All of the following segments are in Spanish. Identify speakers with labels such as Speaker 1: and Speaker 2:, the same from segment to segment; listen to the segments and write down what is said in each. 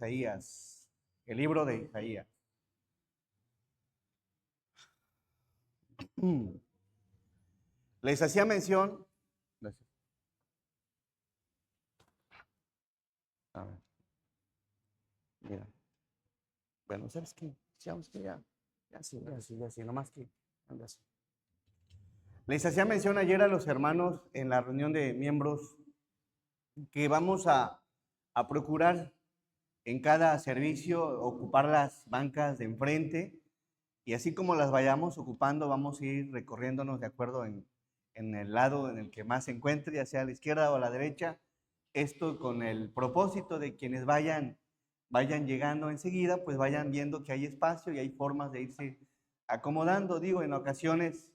Speaker 1: Isaías, el libro de Isaías. Les hacía mención. A ver, mira. Bueno, ¿sabes qué? Ya sí, nomás que. Anda así. Les hacía mención ayer a los hermanos en la reunión de miembros que vamos a procurar en cada servicio ocupar las bancas de enfrente y así como las vayamos ocupando, vamos a ir recorriéndonos de acuerdo en el lado en el que más se encuentre, ya sea a la izquierda o a la derecha. Esto con el propósito de quienes vayan llegando enseguida, pues vayan viendo que hay espacio y hay formas de irse acomodando. Digo, en ocasiones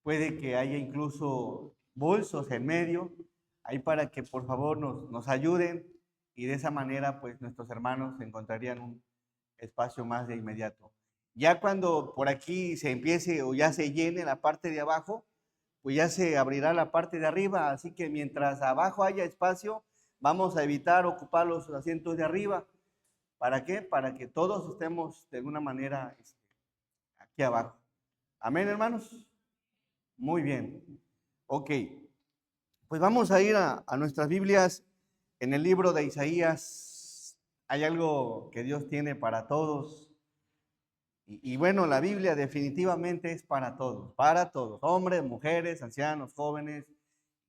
Speaker 1: puede que haya incluso bolsos en medio, ahí para que por favor nos ayuden y de esa manera pues nuestros hermanos encontrarían un espacio más de inmediato. Ya cuando por aquí se empiece o ya se llene la parte de abajo, pues ya se abrirá la parte de arriba, así que mientras abajo haya espacio, vamos a evitar ocupar los asientos de arriba. ¿Para qué? Para que todos estemos de alguna manera aquí abajo. Amén, hermanos. Muy bien. Ok. Pues vamos a ir a nuestras Biblias en el libro de Isaías. Hay algo que Dios tiene para todos. Y bueno, la Biblia definitivamente es para todos, hombres, mujeres, ancianos, jóvenes,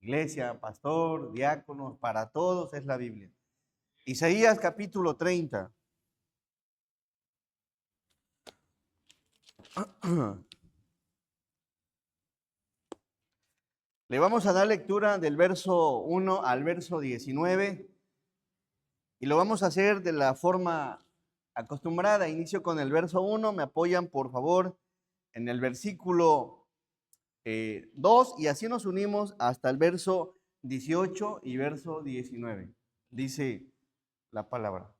Speaker 1: iglesia, pastor, diáconos, para todos es la Biblia. Isaías capítulo 30. Le vamos a dar lectura del verso 1 al verso 19 y lo vamos a hacer de la forma acostumbrada. Inicio con el verso 1, me apoyan por favor en el versículo 2 y así nos unimos hasta el verso 18 y verso 19. Dice la palabra.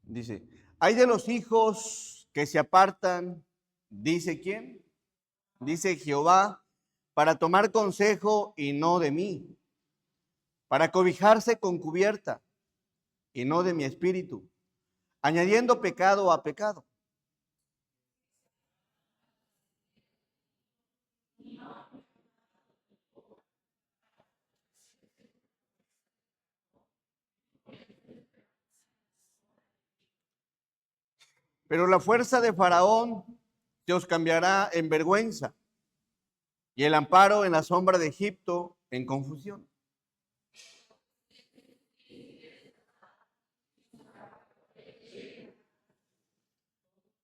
Speaker 1: Dice, hay de los hijos que se apartan, dice quién, dice Jehová, para tomar consejo y no de mí, para cobijarse con cubierta y no de mi espíritu, añadiendo pecado a pecado. Pero la fuerza de Faraón se os cambiará en vergüenza y el amparo en la sombra de Egipto en confusión.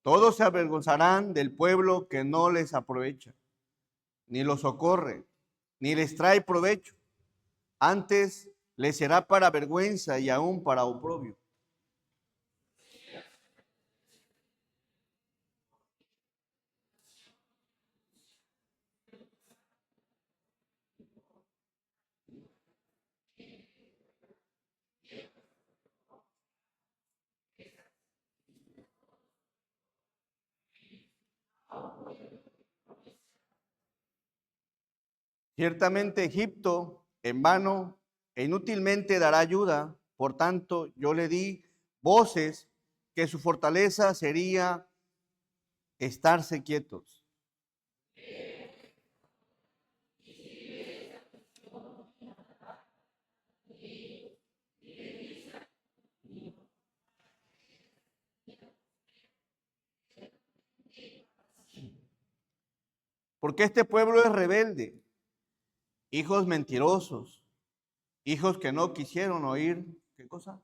Speaker 1: Todos se avergonzarán del pueblo que no les aprovecha, ni los socorre, ni les trae provecho. Antes les será para vergüenza y aún para oprobio. Ciertamente Egipto en vano e inútilmente dará ayuda. Por tanto, yo le di voces que su fortaleza sería estarse quietos. Porque este pueblo es rebelde, hijos mentirosos, hijos que no quisieron oír, ¿qué cosa?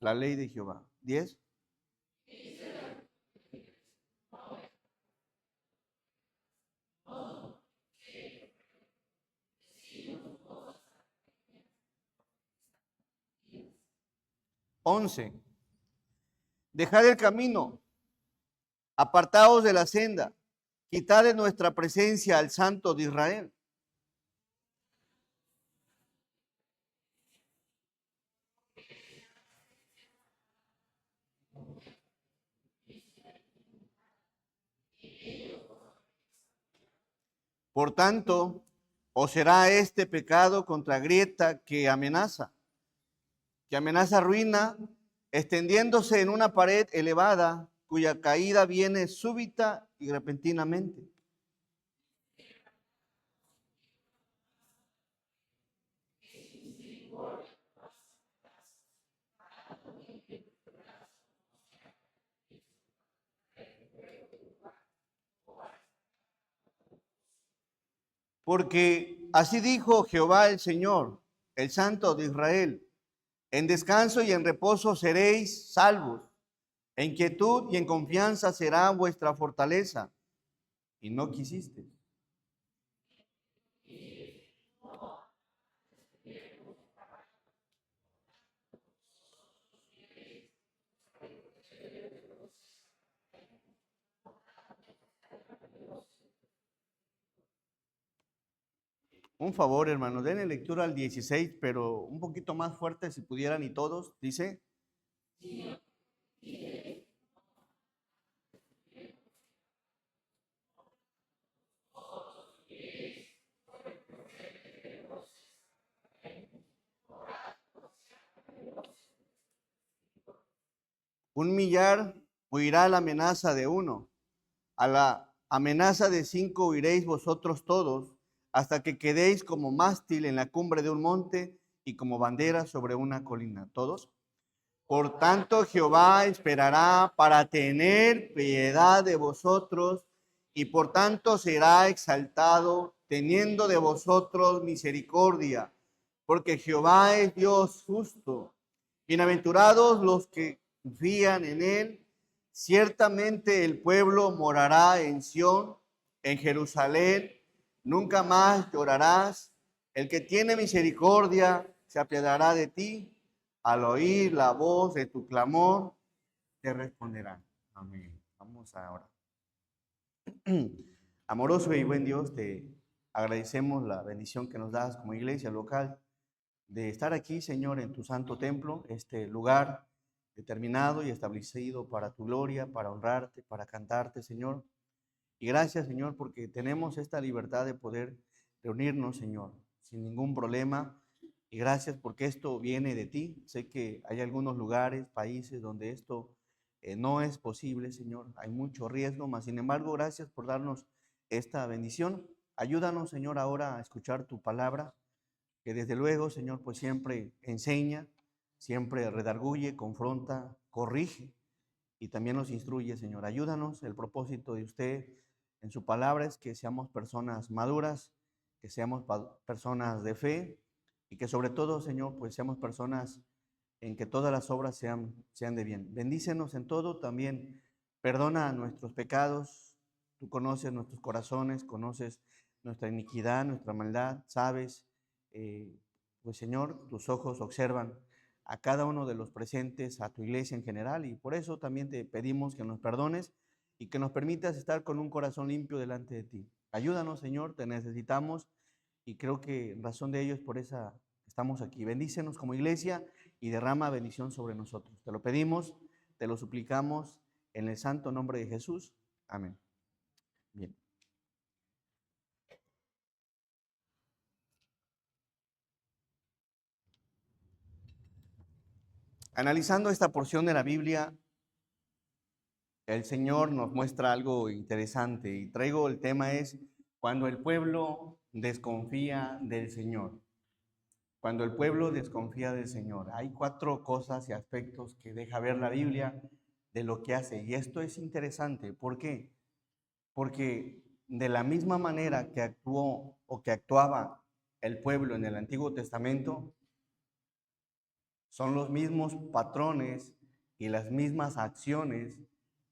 Speaker 1: La ley de Jehová. 10. Once. Dejad el camino, apartaos de la senda, quitad de nuestra presencia al Santo de Israel. Por tanto, ¿O será este pecado contra grieta que amenaza ruina, extendiéndose en una pared elevada, cuya caída viene súbita y repentinamente? Porque así dijo Jehová el Señor, el Santo de Israel: en descanso y en reposo seréis salvos, en quietud y en confianza será vuestra fortaleza. Y no quisiste. Un favor, hermano, denle lectura al 16, pero un poquito más fuerte si pudieran y todos. Dice: un millar huirá la amenaza de uno, a la amenaza de 5 huiréis vosotros todos, hasta que quedéis como mástil en la cumbre de un monte y como bandera sobre una colina. ¿Todos? Por tanto, Jehová esperará para tener piedad de vosotros, y por tanto será exaltado, teniendo de vosotros misericordia, porque Jehová es Dios justo. Bienaventurados los que confían en él. Ciertamente el pueblo morará en Sión, en Jerusalén. Nunca más llorarás. El que tiene misericordia se apiadará de ti. Al oír la voz de tu clamor, te responderán. Amén. Vamos ahora. Amoroso y buen Dios, te agradecemos la bendición que nos das como iglesia local de estar aquí, Señor, en tu santo templo, este lugar determinado y establecido para tu gloria, para honrarte, para cantarte, Señor. Y gracias, Señor, porque tenemos esta libertad de poder reunirnos, Señor, sin ningún problema. Y gracias porque esto viene de ti. Sé que hay algunos lugares, países donde esto no es posible, Señor. Hay mucho riesgo, mas sin embargo, gracias por darnos esta bendición. Ayúdanos, Señor, ahora a escuchar tu palabra, que desde luego, Señor, pues siempre enseña, siempre redarguye, confronta, corrige y también nos instruye, Señor. Ayúdanos. El propósito de usted en su palabra es que seamos personas maduras, que seamos personas de fe y que sobre todo, Señor, pues seamos personas en que todas las obras sean de bien. Bendícenos en todo, también perdona nuestros pecados. Tú conoces nuestros corazones, conoces nuestra iniquidad, nuestra maldad, sabes, eh, pues Señor, tus ojos observan a cada uno de los presentes, a tu iglesia en general, y por eso también te pedimos que nos perdones y que nos permitas estar con un corazón limpio delante de ti. Ayúdanos, Señor, te necesitamos y creo que en razón de ello es por esa estamos aquí. Bendícenos como iglesia y derrama bendición sobre nosotros. Te lo pedimos, te lo suplicamos en el santo nombre de Jesús. Amén. Bien. Analizando esta porción de la Biblia, el Señor nos muestra algo interesante y traigo el tema es cuando el pueblo desconfía del Señor. Cuando el pueblo desconfía del Señor. Hay 4 cosas y aspectos que deja ver la Biblia de lo que hace. Y esto es interesante. ¿Por qué? Porque de la misma manera que actuó o que actuaba el pueblo en el Antiguo Testamento, son los mismos patrones y las mismas acciones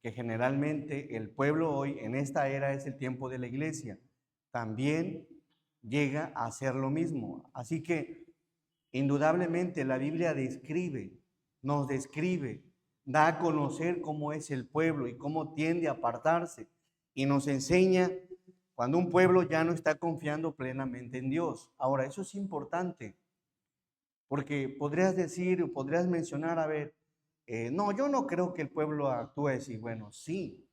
Speaker 1: que generalmente el pueblo hoy, en esta era es el tiempo de la iglesia, también llega a hacer lo mismo. Así que indudablemente la Biblia nos describe, da a conocer cómo es el pueblo y cómo tiende a apartarse y nos enseña cuando un pueblo ya no está confiando plenamente en Dios. Ahora, eso es importante porque podrías decir o podrías mencionar, a ver, no, yo no creo que el pueblo actúe así. Bueno, sí.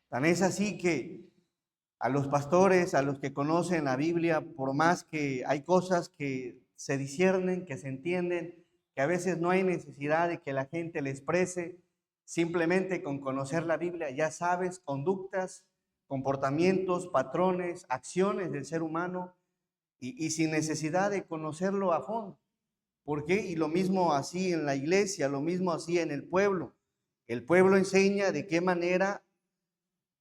Speaker 1: Tan es así que A los pastores, a los que conocen la Biblia, por más que hay cosas que se disciernen, que se entienden, que a veces no hay necesidad de que la gente le exprese, simplemente con conocer la Biblia ya sabes conductas, comportamientos, patrones, acciones del ser humano y sin necesidad de conocerlo a fondo. ¿Por qué? Y lo mismo así en la iglesia, lo mismo así en el pueblo. El pueblo enseña de qué manera,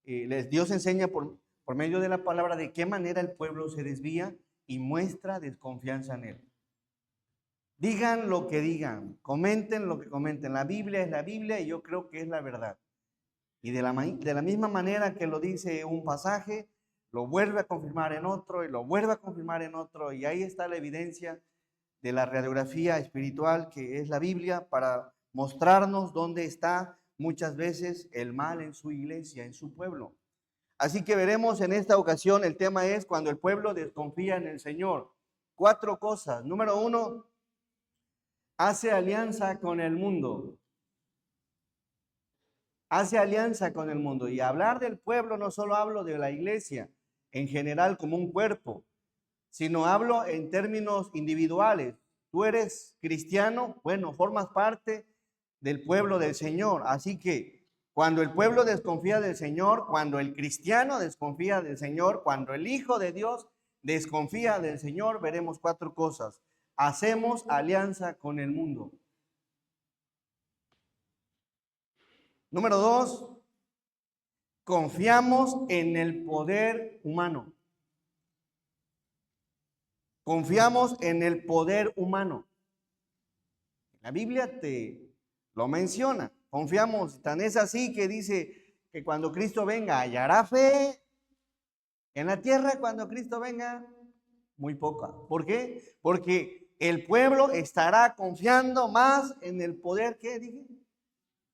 Speaker 1: Dios enseña por medio de la palabra de qué manera el pueblo se desvía y muestra desconfianza en él. Digan lo que digan, comenten lo que comenten. La Biblia es la Biblia y yo creo que es la verdad. Y de la misma manera que lo dice un pasaje, lo vuelve a confirmar en otro y lo vuelve a confirmar en otro. Y ahí está la evidencia de la radiografía espiritual que es la Biblia para mostrarnos dónde está muchas veces el mal en su iglesia, en su pueblo. Así que veremos en esta ocasión, el tema es cuando el pueblo desconfía en el Señor. 4 cosas. Número 1, hace alianza con el mundo. Hace alianza con el mundo. Y hablar del pueblo no solo hablo de la iglesia en general como un cuerpo, sino hablo en términos individuales. Tú eres cristiano, bueno, formas parte del pueblo del Señor. Así que cuando el pueblo desconfía del Señor, cuando el cristiano desconfía del Señor, cuando el Hijo de Dios desconfía del Señor, veremos 4 cosas. Hacemos alianza con el mundo. Número 2, confiamos en el poder humano. Confiamos en el poder humano. La Biblia te lo menciona. Confiamos, tan es así que dice que cuando Cristo venga hallará fe en la tierra. Cuando Cristo venga, muy poca. ¿Por qué? Porque el pueblo estará confiando más en el poder que dije.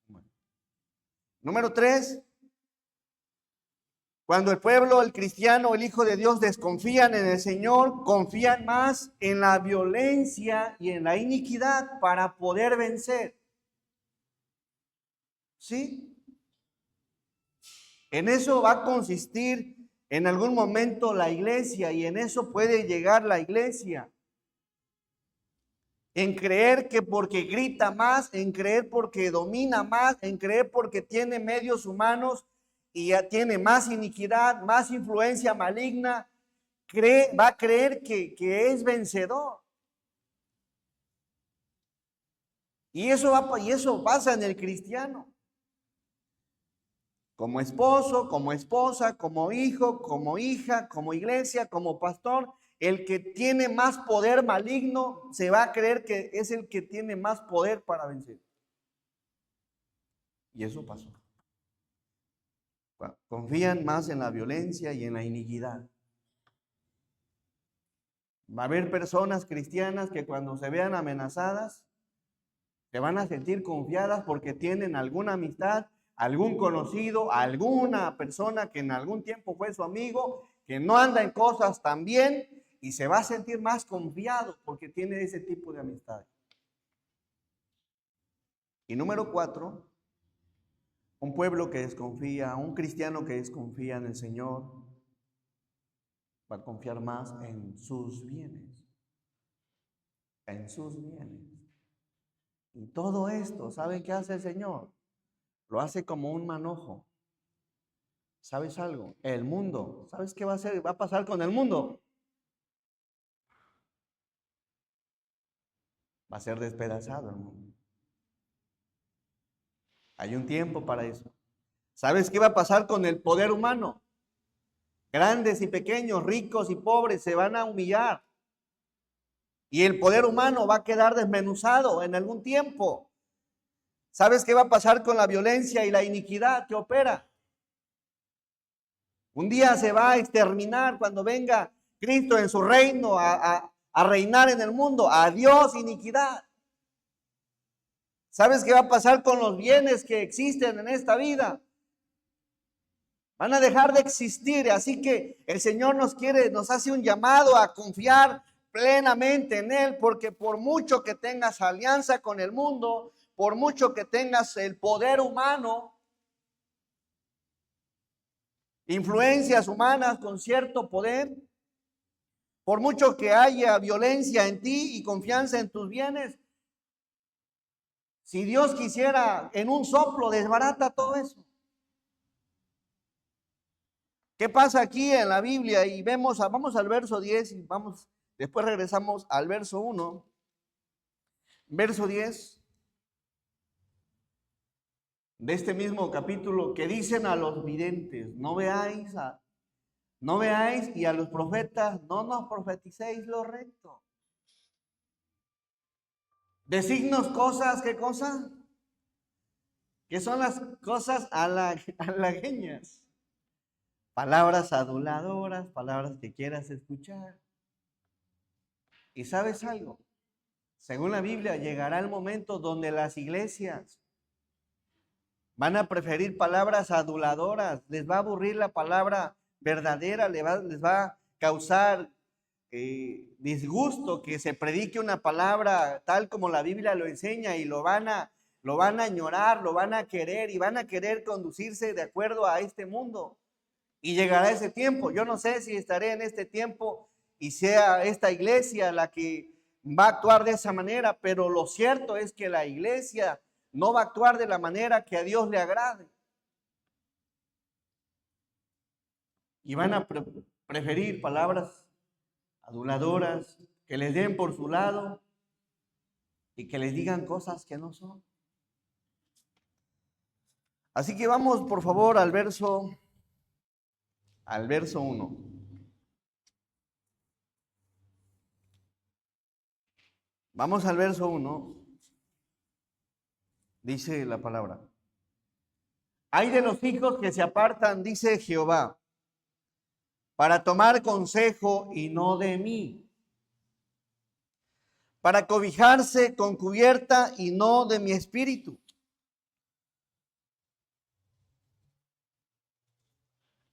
Speaker 1: Bueno. Número 3, cuando el pueblo, el cristiano, el Hijo de Dios desconfían en el Señor, confían más en la violencia y en la iniquidad para poder vencer. ¿Sí? En eso va a consistir en algún momento la iglesia y en eso puede llegar la iglesia. En creer que porque grita más, en creer porque domina más, en creer porque tiene medios humanos y ya tiene más iniquidad, más influencia maligna, va a creer que es vencedor. Y eso pasa en el cristiano. Como esposo, como esposa, como hijo, como hija, como iglesia, como pastor, el que tiene más poder maligno se va a creer que es el que tiene más poder para vencer. Y eso pasó. Confían más en la violencia y en la iniquidad. Va a haber personas cristianas que cuando se vean amenazadas, se van a sentir confiadas porque tienen alguna amistad, algún conocido, alguna persona que en algún tiempo fue su amigo, que no anda en cosas tan bien y se va a sentir más confiado porque tiene ese tipo de amistad. Y número 4, un pueblo que desconfía, un cristiano que desconfía en el Señor, va a confiar más en sus bienes. En sus bienes. Y todo esto, ¿saben qué hace el Señor? Lo hace como un manojo. ¿Sabes algo? El mundo, ¿sabes qué va a hacer? Va a pasar con el mundo. Va a ser despedazado el mundo. Hay un tiempo para eso. ¿Sabes qué va a pasar con el poder humano? Grandes y pequeños, ricos y pobres se van a humillar. Y el poder humano va a quedar desmenuzado en algún tiempo. ¿Sabes qué va a pasar con la violencia y la iniquidad que opera? Un día se va a exterminar cuando venga Cristo en su reino a reinar en el mundo. Adiós, iniquidad. ¿Sabes qué va a pasar con los bienes que existen en esta vida? Van a dejar de existir. Así que el Señor nos hace un llamado a confiar plenamente en Él, porque por mucho que tengas alianza con el mundo, por mucho que tengas el poder humano, influencias humanas con cierto poder. Por mucho que haya violencia en ti y confianza en tus bienes, si Dios quisiera, en un soplo desbarata todo eso. ¿Qué pasa aquí en la Biblia? Y vamos al verso 10 y después regresamos al verso 1. Verso 10 de este mismo capítulo, que dicen a los videntes: no veáis y a los profetas no nos profeticéis lo recto. Designos cosas, ¿qué cosa? Que son las cosas halagüeñas. Palabras aduladoras, palabras que quieras escuchar. ¿Y sabes algo? Según la Biblia, llegará el momento donde las iglesias van a preferir palabras aduladoras, les va a aburrir la palabra verdadera, les va a causar disgusto que se predique una palabra tal como la Biblia lo enseña, y lo van a añorar, lo van a querer, y van a querer conducirse de acuerdo a este mundo. Y llegará ese tiempo. Yo no sé si estaré en este tiempo y sea esta iglesia la que va a actuar de esa manera, pero lo cierto es que la iglesia no va a actuar de la manera que a Dios le agrade. Y van a preferir palabras aduladoras, que les den por su lado y que les digan cosas que no son. Así que vamos por favor al verso 1. Vamos al verso 1. Dice la palabra: hay de los hijos que se apartan, dice Jehová, para tomar consejo y no de mí, para cobijarse con cubierta y no de mi espíritu,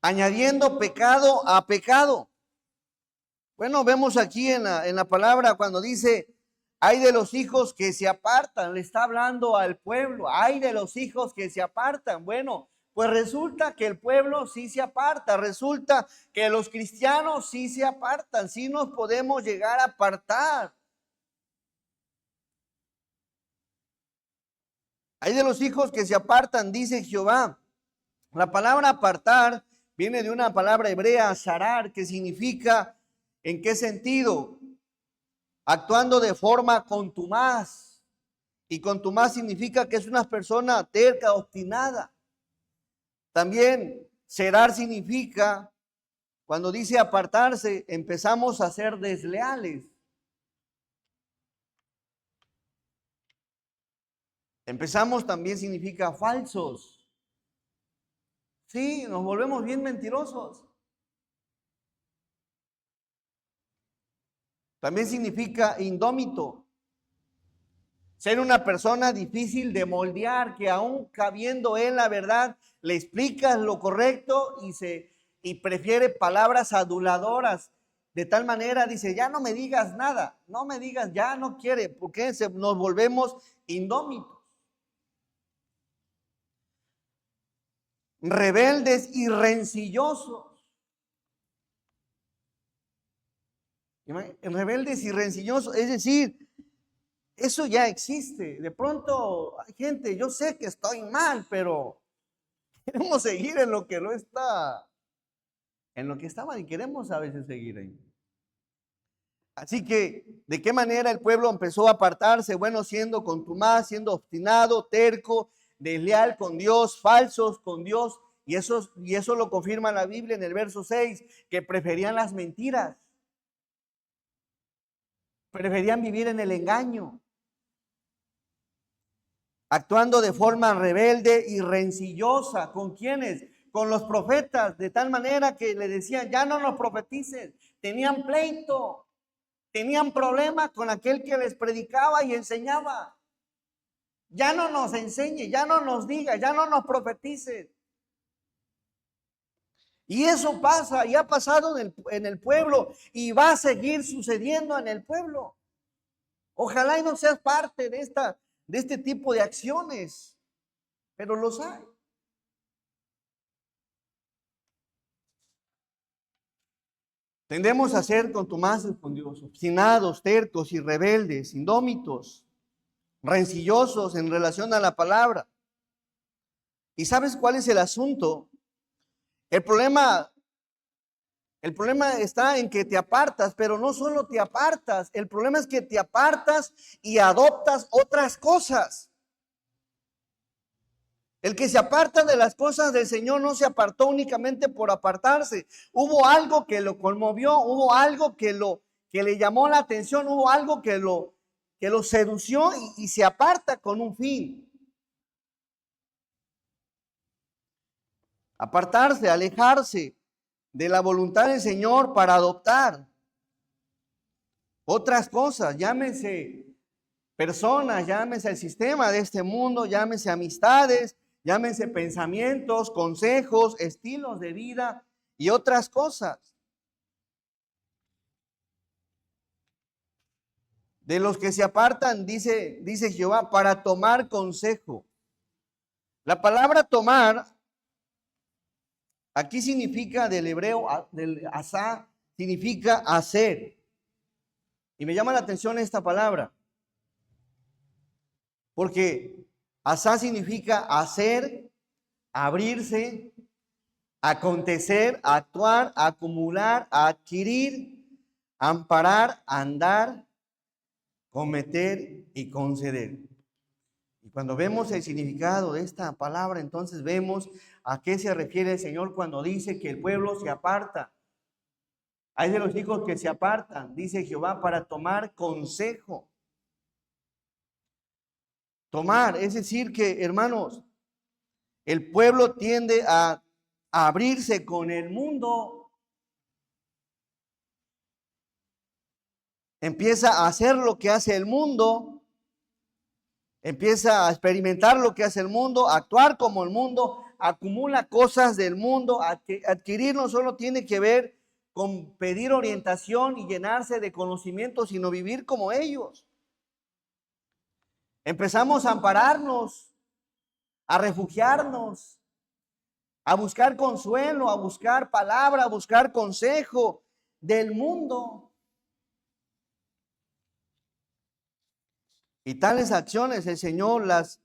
Speaker 1: añadiendo pecado a pecado. Bueno, vemos aquí en la palabra cuando dice: hay de los hijos que se apartan, le está hablando al pueblo. Hay de los hijos que se apartan. Bueno, pues resulta que el pueblo sí se aparta, resulta que los cristianos sí se apartan, sí nos podemos llegar a apartar. Hay de los hijos que se apartan, dice Jehová. La palabra apartar viene de una palabra hebrea, zarar, que significa, ¿en qué sentido? Actuando de forma contumaz. Y contumaz significa que es una persona terca, obstinada. También cerar significa, cuando dice apartarse, empezamos a ser desleales. Empezamos también significa falsos. Sí, nos volvemos bien mentirosos. También significa indómito. Ser una persona difícil de moldear, que aún cabiendo en la verdad, le explicas lo correcto y prefiere palabras aduladoras. De tal manera dice: ya no me digas nada, no me digas, ya no quiere, porque nos volvemos indómitos. Rebeldes y rencillosos. Rebeldes y rencillosos, es decir, eso ya existe. De pronto hay gente: yo sé que estoy mal, pero queremos seguir en lo que no está, en lo que estaba, y queremos a veces seguir ahí. Así que, ¿de qué manera el pueblo empezó a apartarse? Bueno, siendo contumaz, siendo obstinado, terco, desleal con Dios, falsos con Dios. Y eso lo confirma la Biblia en el verso 6, que preferían las mentiras. Preferían vivir en el engaño, actuando de forma rebelde y rencillosa. ¿Con quiénes? Con los profetas, de tal manera que le decían: ya no nos profetices. Tenían pleito, tenían problema con aquel que les predicaba y enseñaba. Ya no nos enseñe, ya no nos diga, ya no nos profetice. Y eso pasa y ha pasado en el pueblo, y va a seguir sucediendo en el pueblo. Ojalá y no seas parte de este tipo de acciones, pero los hay. Tendemos a ser contumaces con Dios, obstinados, tercos y rebeldes, indómitos, rencillosos en relación a la palabra. ¿Y sabes cuál es el asunto? El problema está en que te apartas, pero no solo te apartas, el problema es que te apartas y adoptas otras cosas. El que se aparta de las cosas del Señor no se apartó únicamente por apartarse. Hubo algo que lo conmovió, hubo algo que le llamó la atención, hubo algo que lo sedució y se aparta con un fin. Apartarse, alejarse de la voluntad del Señor para adoptar otras cosas, llámese personas, llámese el sistema de este mundo, llámese amistades, llámense pensamientos, consejos, estilos de vida y otras cosas. De los que se apartan, dice Jehová, para tomar consejo. La palabra tomar aquí significa del hebreo, del asá, significa hacer. Y me llama la atención esta palabra, porque asá significa hacer, abrirse, acontecer, actuar, acumular, adquirir, amparar, andar, cometer y conceder. Y cuando vemos el significado de esta palabra, entonces vemos a qué se refiere el Señor cuando dice que el pueblo se aparta. Hay de los hijos que se apartan, dice Jehová, para tomar consejo. Tomar, es decir que, hermanos, el pueblo tiende a abrirse con el mundo. Empieza a hacer lo que hace el mundo. Empieza a experimentar lo que hace el mundo, a actuar como el mundo, acumula cosas del mundo. Adquirir no solo tiene que ver con pedir orientación y llenarse de conocimiento, sino vivir como ellos. Empezamos a ampararnos, a refugiarnos, a buscar consuelo, a buscar palabra, a buscar consejo del mundo. Y tales acciones el Señor las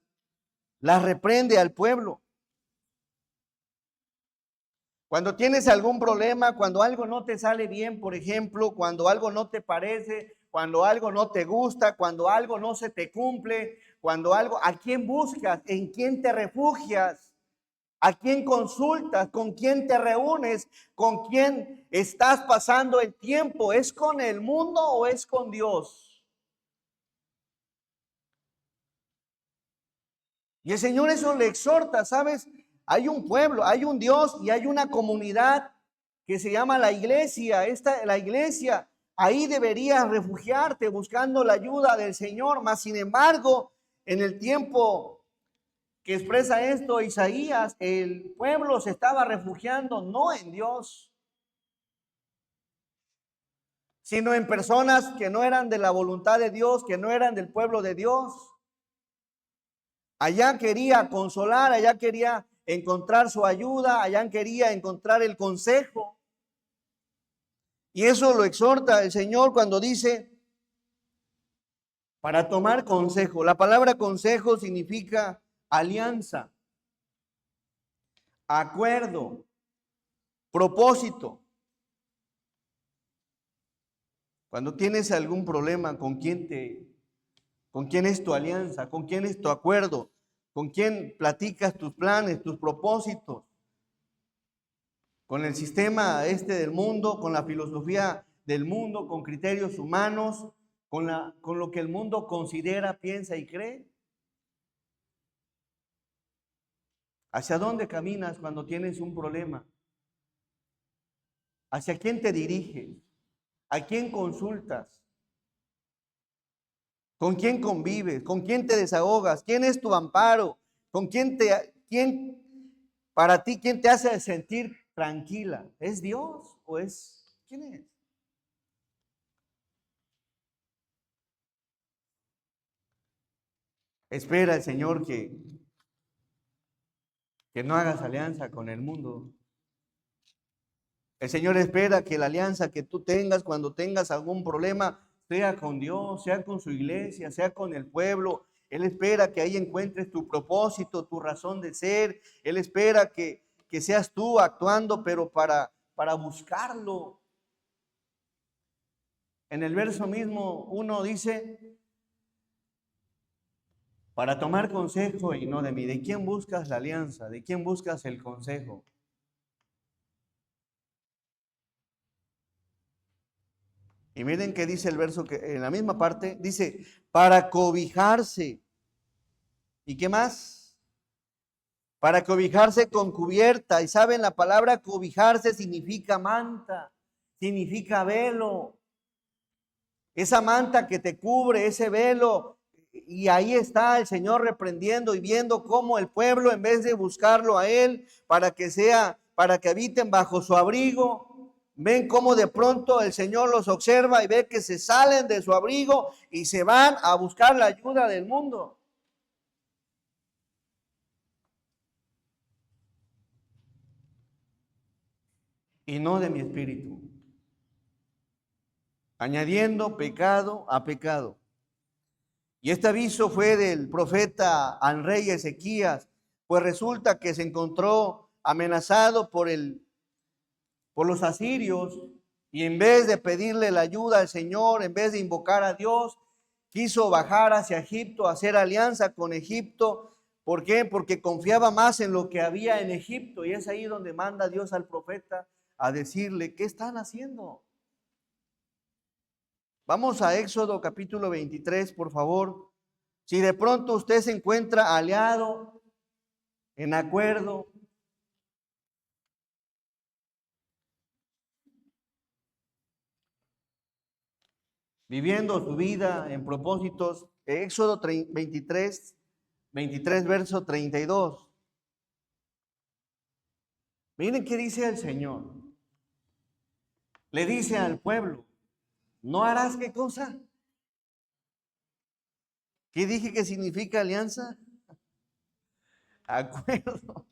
Speaker 1: reprende al pueblo. Cuando tienes algún problema, cuando algo no te sale bien, por ejemplo, cuando algo no te parece, cuando algo no te gusta, cuando algo no se te cumple, cuando algo, ¿a quién buscas? ¿En quién te refugias? ¿A quién consultas? ¿Con quién te reúnes? ¿Con quién estás pasando el tiempo? ¿Es con el mundo o es con Dios? Y el Señor eso le exhorta, ¿sabes? Hay un pueblo, hay un Dios y hay una comunidad que se llama la iglesia. La iglesia, ahí deberías refugiarte buscando la ayuda del Señor. Mas, sin embargo, en el tiempo que expresa esto Isaías, el pueblo se estaba refugiando no en Dios, sino en personas que no eran de la voluntad de Dios, que no eran del pueblo de Dios. Allá quería consolar, allá quería encontrar su ayuda, allá quería encontrar el consejo. Y eso lo exhorta el Señor cuando dice, para tomar consejo. La palabra consejo significa alianza, acuerdo, propósito. Cuando tienes algún problema, ¿con quién es tu alianza? ¿Con quién es tu acuerdo? ¿Con quién platicas tus planes, tus propósitos? ¿Con el sistema del mundo, con la filosofía del mundo, con criterios humanos, con lo que el mundo considera, piensa y cree? ¿Hacia dónde caminas cuando tienes un problema? ¿Hacia quién te diriges? ¿A quién consultas? ¿Con quién convives? ¿Con quién te desahogas? ¿Quién es tu amparo? Para ti, quién te hace sentir tranquila? ¿Es Dios o quién es? Espera el Señor que no hagas alianza con el mundo. El Señor espera que la alianza que tú tengas cuando tengas algún problema sea con Dios, sea con su iglesia, sea con el pueblo. Él espera que ahí encuentres tu propósito, tu razón de ser. Él espera que seas tú actuando, pero para buscarlo. En el verso mismo uno dice, para tomar consejo y no de mí. ¿De quién buscas la alianza? ¿De quién buscas el consejo? Y miren qué dice el verso que en la misma parte dice, para cobijarse. ¿Y qué más? Para cobijarse con cubierta. Y saben, la palabra cobijarse significa manta, significa velo. Esa manta que te cubre, ese velo. Y ahí está el Señor reprendiendo y viendo cómo el pueblo, en vez de buscarlo a Él para que habiten bajo su abrigo, ven cómo de pronto el Señor los observa y ve que se salen de su abrigo y se van a buscar la ayuda del mundo. Y no de mi espíritu, añadiendo pecado a pecado. Y este aviso fue del profeta al rey Ezequías, pues resulta que se encontró amenazado por los asirios, y en vez de pedirle la ayuda al Señor, en vez de invocar a Dios, quiso bajar hacia Egipto, hacer alianza con Egipto. ¿Por qué? Porque confiaba más en lo que había en Egipto, y es ahí donde manda Dios al profeta a decirle, ¿qué están haciendo? Vamos a Éxodo capítulo 23, por favor. Si de pronto usted se encuentra aliado, en acuerdo, viviendo su vida en propósitos, Éxodo 23, verso 32. Miren qué dice el Señor. Le dice al pueblo, ¿no harás qué cosa? ¿Qué dije que significa alianza? Acuerdo.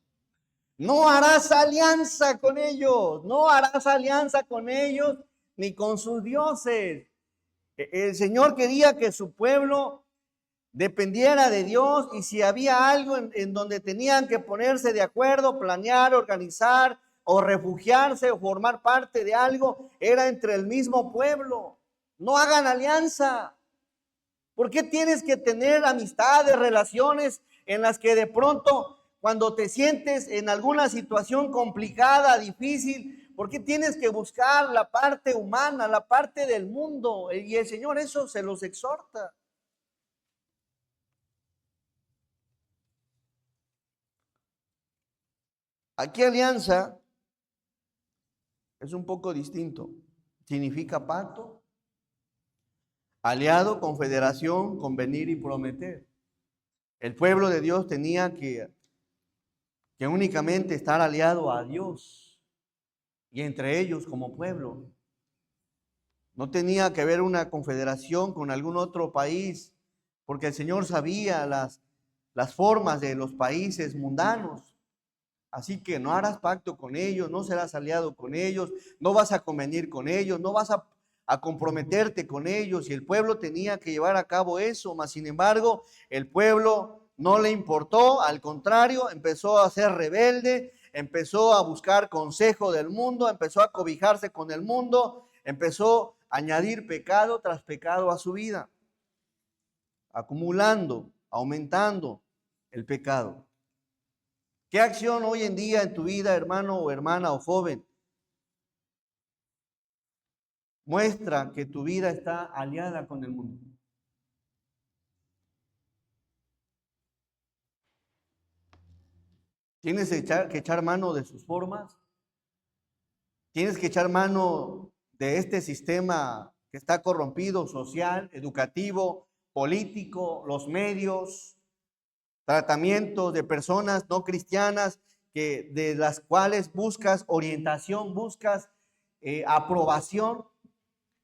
Speaker 1: No harás alianza con ellos, no harás alianza con ellos ni con sus dioses. El Señor quería que su pueblo dependiera de Dios, y si había algo en donde tenían que ponerse de acuerdo, planear, organizar o refugiarse o formar parte de algo, era entre el mismo pueblo. No hagan alianza. ¿Por qué tienes que tener amistades, relaciones en las que de pronto, cuando te sientes en alguna situación complicada, difícil, por qué tienes que buscar la parte humana, la parte del mundo? Y el Señor eso se los exhorta. Aquí alianza es un poco distinto. Significa pacto, aliado, confederación, convenir y prometer. El pueblo de Dios tenía que únicamente estar aliado a Dios y entre ellos como pueblo. No tenía que haber una confederación con algún otro país, porque el Señor sabía las formas de los países mundanos. Así que no harás pacto con ellos, no serás aliado con ellos, no vas a convenir con ellos, no vas a comprometerte con ellos. Y el pueblo tenía que llevar a cabo eso, mas sin embargo, el pueblo no le importó, al contrario, empezó a ser rebelde, empezó a buscar consejo del mundo, empezó a cobijarse con el mundo, empezó a añadir pecado tras pecado a su vida, acumulando, aumentando el pecado. ¿Qué acción hoy en día en tu vida, hermano o hermana o joven, muestra que tu vida está aliada con el mundo? Tienes que echar mano de sus formas. Tienes que echar mano de este sistema que está corrompido, social, educativo, político, los medios, tratamiento de personas no cristianas de las cuales buscas orientación, buscas aprobación.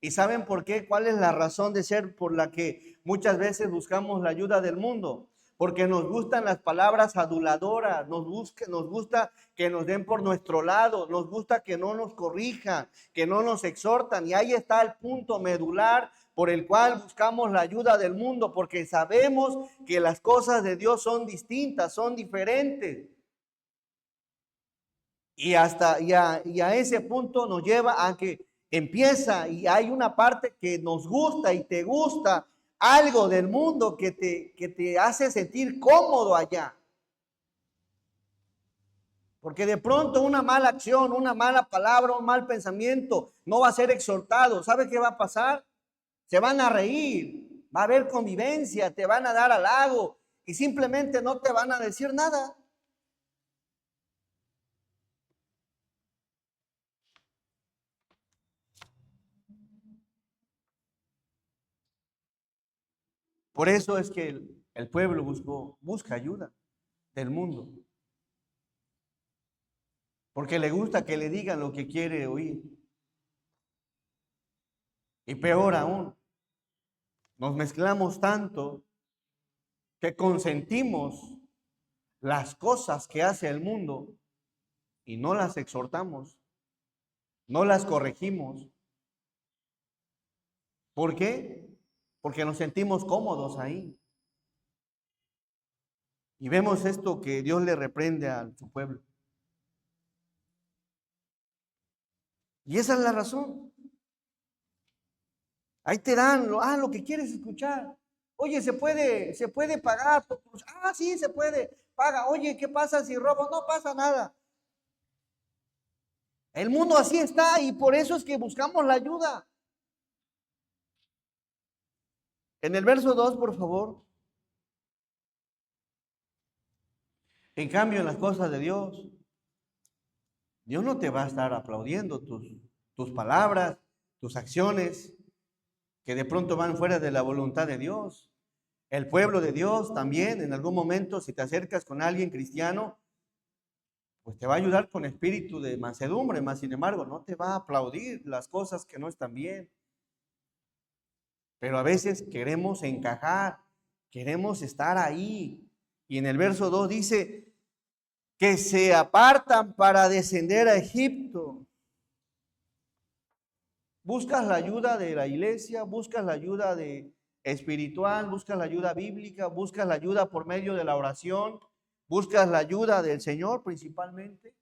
Speaker 1: ¿Y saben por qué? ¿Cuál es la razón de ser por la que muchas veces buscamos la ayuda del mundo? porque nos gustan las palabras aduladoras, nos gusta que nos den por nuestro lado, nos gusta que no nos corrijan, que no nos exhortan. Y ahí está el punto medular por el cual buscamos la ayuda del mundo, porque sabemos que las cosas de Dios son distintas, son diferentes. Y a ese punto nos lleva a que empieza y hay una parte que nos gusta y te gusta algo del mundo que te hace sentir cómodo allá. Porque de pronto una mala acción, una mala palabra, un mal pensamiento no va a ser exhortado. ¿Sabe qué va a pasar? Se van a reír, va a haber convivencia, te van a dar halago y simplemente no te van a decir nada. Por eso es que el pueblo busca ayuda del mundo. Porque le gusta que le digan lo que quiere oír. Y peor aún, nos mezclamos tanto que consentimos las cosas que hace el mundo y no las exhortamos, no las corregimos. ¿Por qué? Porque nos sentimos cómodos ahí. Y vemos esto que Dios le reprende a su pueblo. Y esa es la razón. Ahí te dan lo que quieres escuchar. Oye, ¿se puede pagar? Sí, se puede. Paga. Oye, ¿qué pasa si robo? No pasa nada. El mundo así está y por eso es que buscamos la ayuda. En el verso 2, por favor. En cambio, en las cosas de Dios, Dios no te va a estar aplaudiendo tus palabras, tus acciones, que de pronto van fuera de la voluntad de Dios. El pueblo de Dios también, en algún momento, si te acercas con alguien cristiano, pues te va a ayudar con espíritu de mansedumbre, más sin embargo, no te va a aplaudir las cosas que no están bien. Pero a veces queremos encajar, queremos estar ahí. Y en el verso 2 dice que se apartan para descender a Egipto. Buscas la ayuda de la iglesia, buscas la ayuda espiritual, buscas la ayuda bíblica, buscas la ayuda por medio de la oración, buscas la ayuda del Señor principalmente.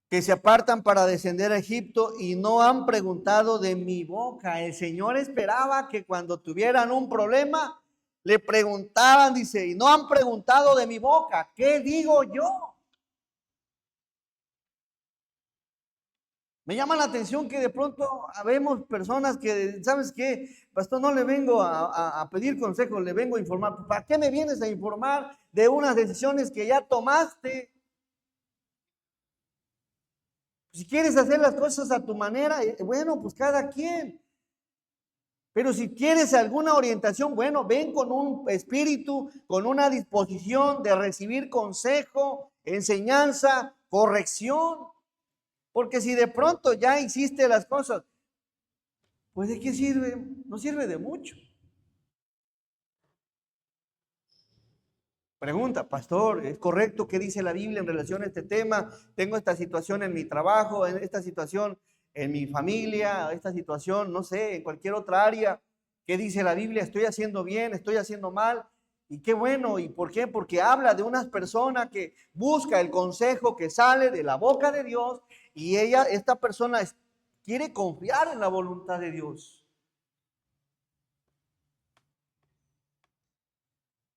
Speaker 1: Que se apartan para descender a Egipto y no han preguntado de mi boca. El Señor esperaba que cuando tuvieran un problema, le preguntaban, dice, y no han preguntado de mi boca, ¿qué digo yo? Me llama la atención que de pronto habemos personas que, ¿sabes qué? Pastor, no le vengo a pedir consejo, le vengo a informar. ¿Para qué me vienes a informar de unas decisiones que ya tomaste? Si quieres hacer las cosas a tu manera, bueno, pues cada quien. Pero si quieres alguna orientación, bueno, ven con un espíritu, con una disposición de recibir consejo, enseñanza, corrección. Porque si de pronto ya hiciste las cosas, pues ¿de qué sirve? No sirve de mucho. Pregunta, pastor, ¿es correcto qué dice la Biblia en relación a este tema? Tengo esta situación en mi trabajo, en esta situación en mi familia, esta situación, no sé, en cualquier otra área. ¿Qué dice la Biblia? ¿Estoy haciendo bien? ¿Estoy haciendo mal? Y qué bueno, ¿y por qué? Porque habla de unas personas que busca el consejo que sale de la boca de Dios y esta persona quiere confiar en la voluntad de Dios.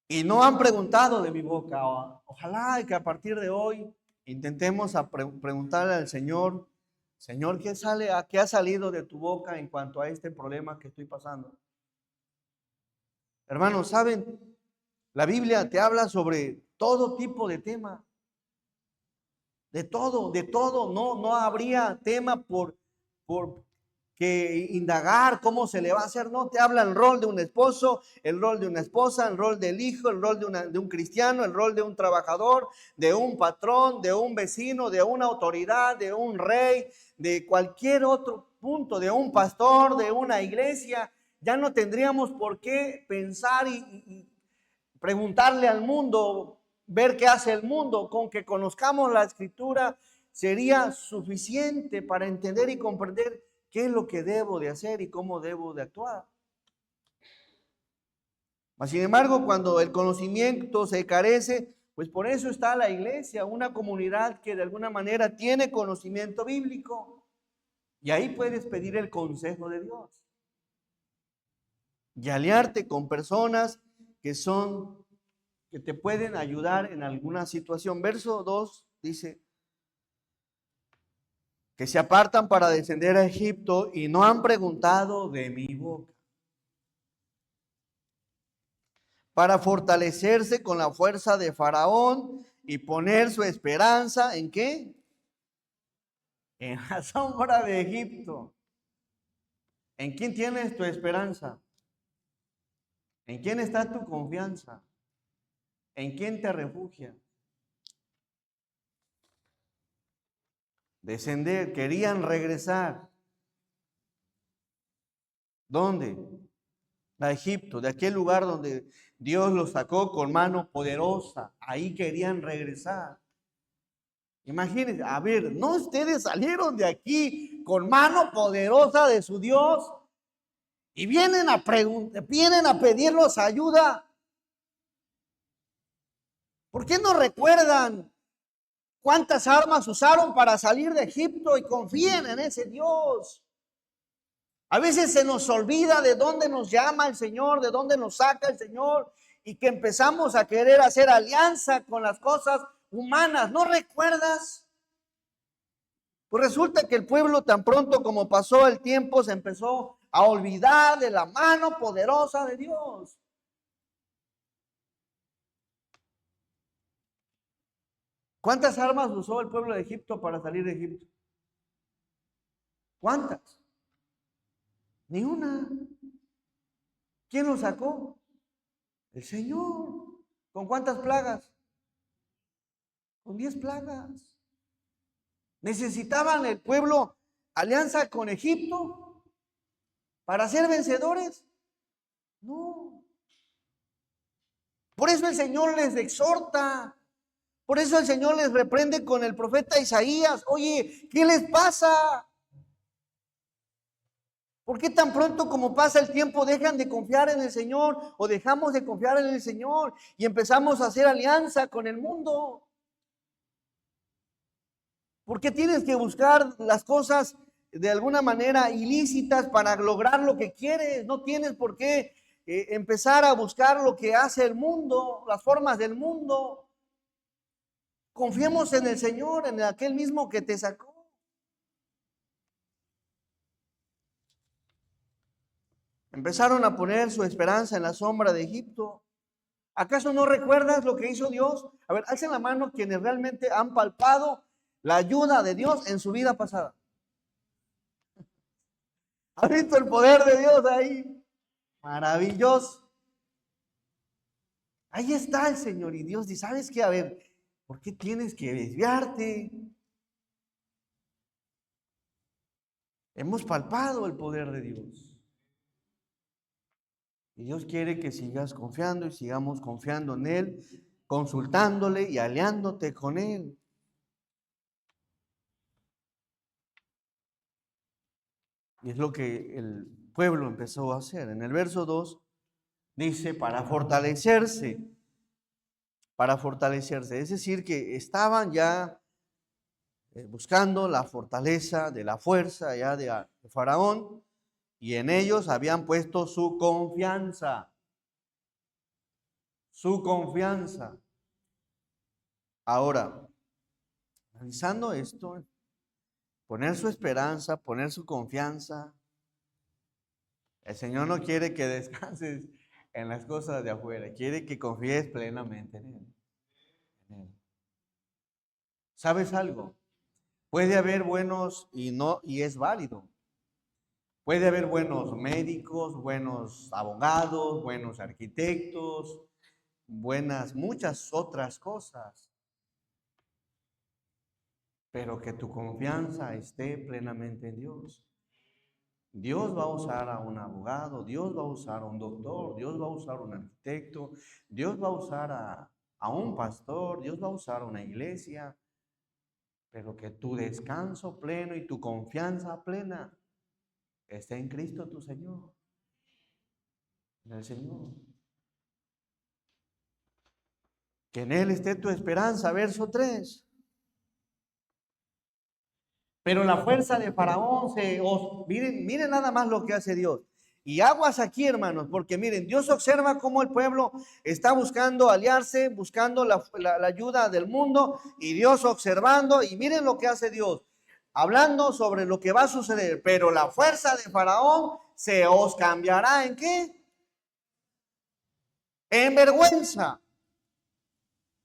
Speaker 1: Y no han preguntado de mi boca. Ojalá que a partir de hoy intentemos preguntarle al Señor, Señor, ¿qué ha salido de tu boca en cuanto a este problema que estoy pasando? Hermanos, ¿saben? La Biblia te habla sobre todo tipo de tema. De todo. No habría tema por que indagar cómo se le va a hacer, no, te habla el rol de un esposo, el rol de una esposa, el rol del hijo, el rol de un cristiano, el rol de un trabajador, de un patrón, de un vecino, de una autoridad, de un rey, de cualquier otro punto, de un pastor, de una iglesia. ya no tendríamos por qué pensar y preguntarle al mundo, ver qué hace el mundo. Con que conozcamos la Escritura sería suficiente para entender y comprender qué es lo que debo de hacer y cómo debo de actuar. Sin embargo, cuando el conocimiento se carece, pues por eso está la iglesia, una comunidad que de alguna manera tiene conocimiento bíblico. Y ahí puedes pedir el consejo de Dios. Y aliarte con personas que te pueden ayudar en alguna situación. Verso 2 dice que se apartan para descender a Egipto y no han preguntado de mi boca, para fortalecerse con la fuerza de Faraón y poner su esperanza ¿en qué? En la sombra de Egipto. ¿En quién tienes tu esperanza? ¿En quién está tu confianza? ¿En quién te refugias? Descender, querían regresar. ¿Dónde? A Egipto, de aquel lugar donde Dios los sacó con mano poderosa. Ahí querían regresar. Imagínense, a ver, ¿no ustedes salieron de aquí con mano poderosa de su Dios? Y vienen a pedirnos ayuda. ¿Por qué no recuerdan cuántas armas usaron para salir de Egipto y confíen en ese Dios? A veces se nos olvida de dónde nos llama el Señor, de dónde nos saca el Señor, y que empezamos a querer hacer alianza con las cosas humanas. ¿No recuerdas? Pues resulta que el pueblo, tan pronto como pasó el tiempo, se empezó a olvidar de la mano poderosa de Dios. ¿Cuántas armas usó el pueblo de Egipto para salir de Egipto? ¿Cuántas? Ni una. ¿Quién lo sacó? El Señor. ¿Con cuántas plagas? Con 10 plagas. ¿Necesitaban el pueblo alianza con Egipto para ser vencedores? No. Por eso el Señor les exhorta. Por eso el Señor les reprende con el profeta Isaías. Oye, ¿qué les pasa? ¿Por qué tan pronto como pasa el tiempo dejan de confiar en el Señor o dejamos de confiar en el Señor y empezamos a hacer alianza con el mundo? ¿Por qué tienes que buscar las cosas de alguna manera ilícitas para lograr lo que quieres? No tienes por qué empezar a buscar lo que hace el mundo, las formas del mundo. Confiemos en el Señor, en aquel mismo que te sacó. Empezaron a poner su esperanza en la sombra de Egipto. ¿Acaso no recuerdas lo que hizo Dios? A ver, alcen la mano quienes realmente han palpado la ayuda de Dios en su vida pasada. ¿Has visto el poder de Dios ahí? Maravilloso. Ahí está el Señor y Dios dice, ¿sabes qué? A ver, ¿por qué tienes que desviarte? Hemos palpado el poder de Dios. Y Dios quiere que sigas confiando y sigamos confiando en Él, consultándole y aliándote con Él. Y es lo que el pueblo empezó a hacer. En el verso 2 dice, para fortalecerse. Es decir, que estaban ya buscando la fortaleza de la fuerza ya de Faraón y en ellos habían puesto su confianza. Su confianza. Ahora, analizando esto, poner su esperanza, poner su confianza. El Señor no quiere que descanses en las cosas de afuera, quiere que confíes plenamente en Él. ¿Sabes algo? Puede haber buenos y es válido. Puede haber buenos médicos, buenos abogados, buenos arquitectos, muchas otras cosas. Pero que tu confianza esté plenamente en Dios. Dios va a usar a un abogado, Dios va a usar a un doctor, Dios va a usar a un arquitecto, Dios va a usar a un pastor, Dios va a usar a una iglesia, pero que tu descanso pleno y tu confianza plena esté en Cristo tu Señor, en el Señor. Que en Él esté tu esperanza, verso 3. Pero la fuerza de Faraón miren nada más lo que hace Dios. Y aguas aquí, hermanos, porque miren, Dios observa cómo el pueblo está buscando aliarse, buscando la ayuda del mundo, y Dios observando, y miren lo que hace Dios, hablando sobre lo que va a suceder. Pero la fuerza de Faraón se os cambiará ¿en qué? En vergüenza.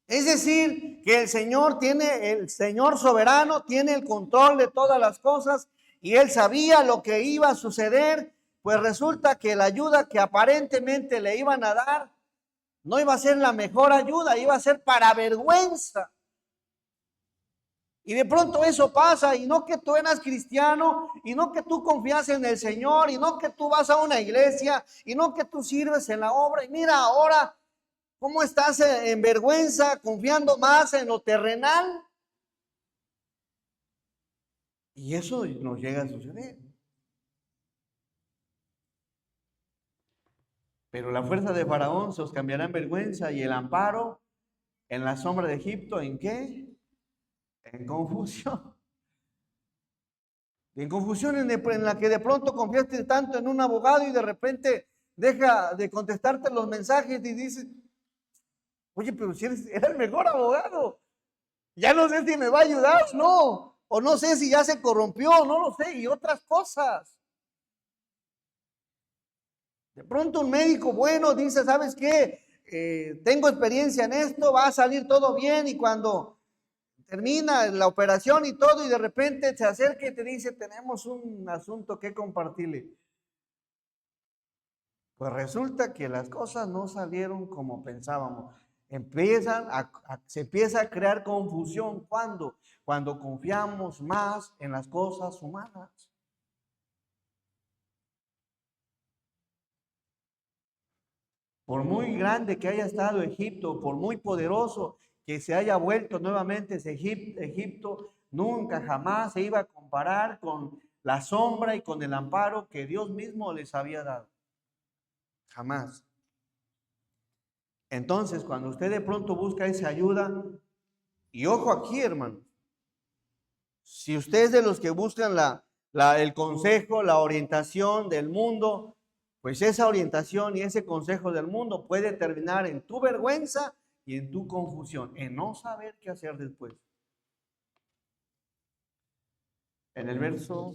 Speaker 1: Es decir, que el Señor soberano tiene el control de todas las cosas y Él sabía lo que iba a suceder, pues resulta que la ayuda que aparentemente le iban a dar no iba a ser la mejor ayuda, iba a ser para vergüenza. Y de pronto eso pasa, y no que tú eras cristiano, y no que tú confías en el Señor, y no que tú vas a una iglesia, y no que tú sirves en la obra, y mira ahora ¿cómo estás en vergüenza, confiando más en lo terrenal? Y eso nos llega a suceder. Pero la fuerza de Faraón se os cambiará en vergüenza y el amparo en la sombra de Egipto, ¿en qué? En confusión. En confusión en la que de pronto confiaste tanto en un abogado y de repente deja de contestarte los mensajes y dices, oye, pero si era el mejor abogado. Ya no sé si me va a ayudar, no. O no sé si ya se corrompió, no lo sé. Y otras cosas. De pronto un médico bueno dice, ¿sabes qué? Tengo experiencia en esto, va a salir todo bien. Y cuando termina la operación y todo, y de repente se acerca y te dice, tenemos un asunto que compartirle. Pues resulta que las cosas no salieron como pensábamos. Se empieza a crear confusión. ¿Cuándo? Cuando confiamos más en las cosas humanas. Por muy grande que haya estado Egipto, por muy poderoso que se haya vuelto nuevamente ese Egipto, nunca jamás se iba a comparar con la sombra y con el amparo que Dios mismo les había dado. Jamás. Entonces, cuando usted de pronto busca esa ayuda, y ojo aquí, hermano, si usted es de los que buscan el consejo, la orientación del mundo, pues esa orientación y ese consejo del mundo puede terminar en tu vergüenza y en tu confusión, en no saber qué hacer después. En el verso,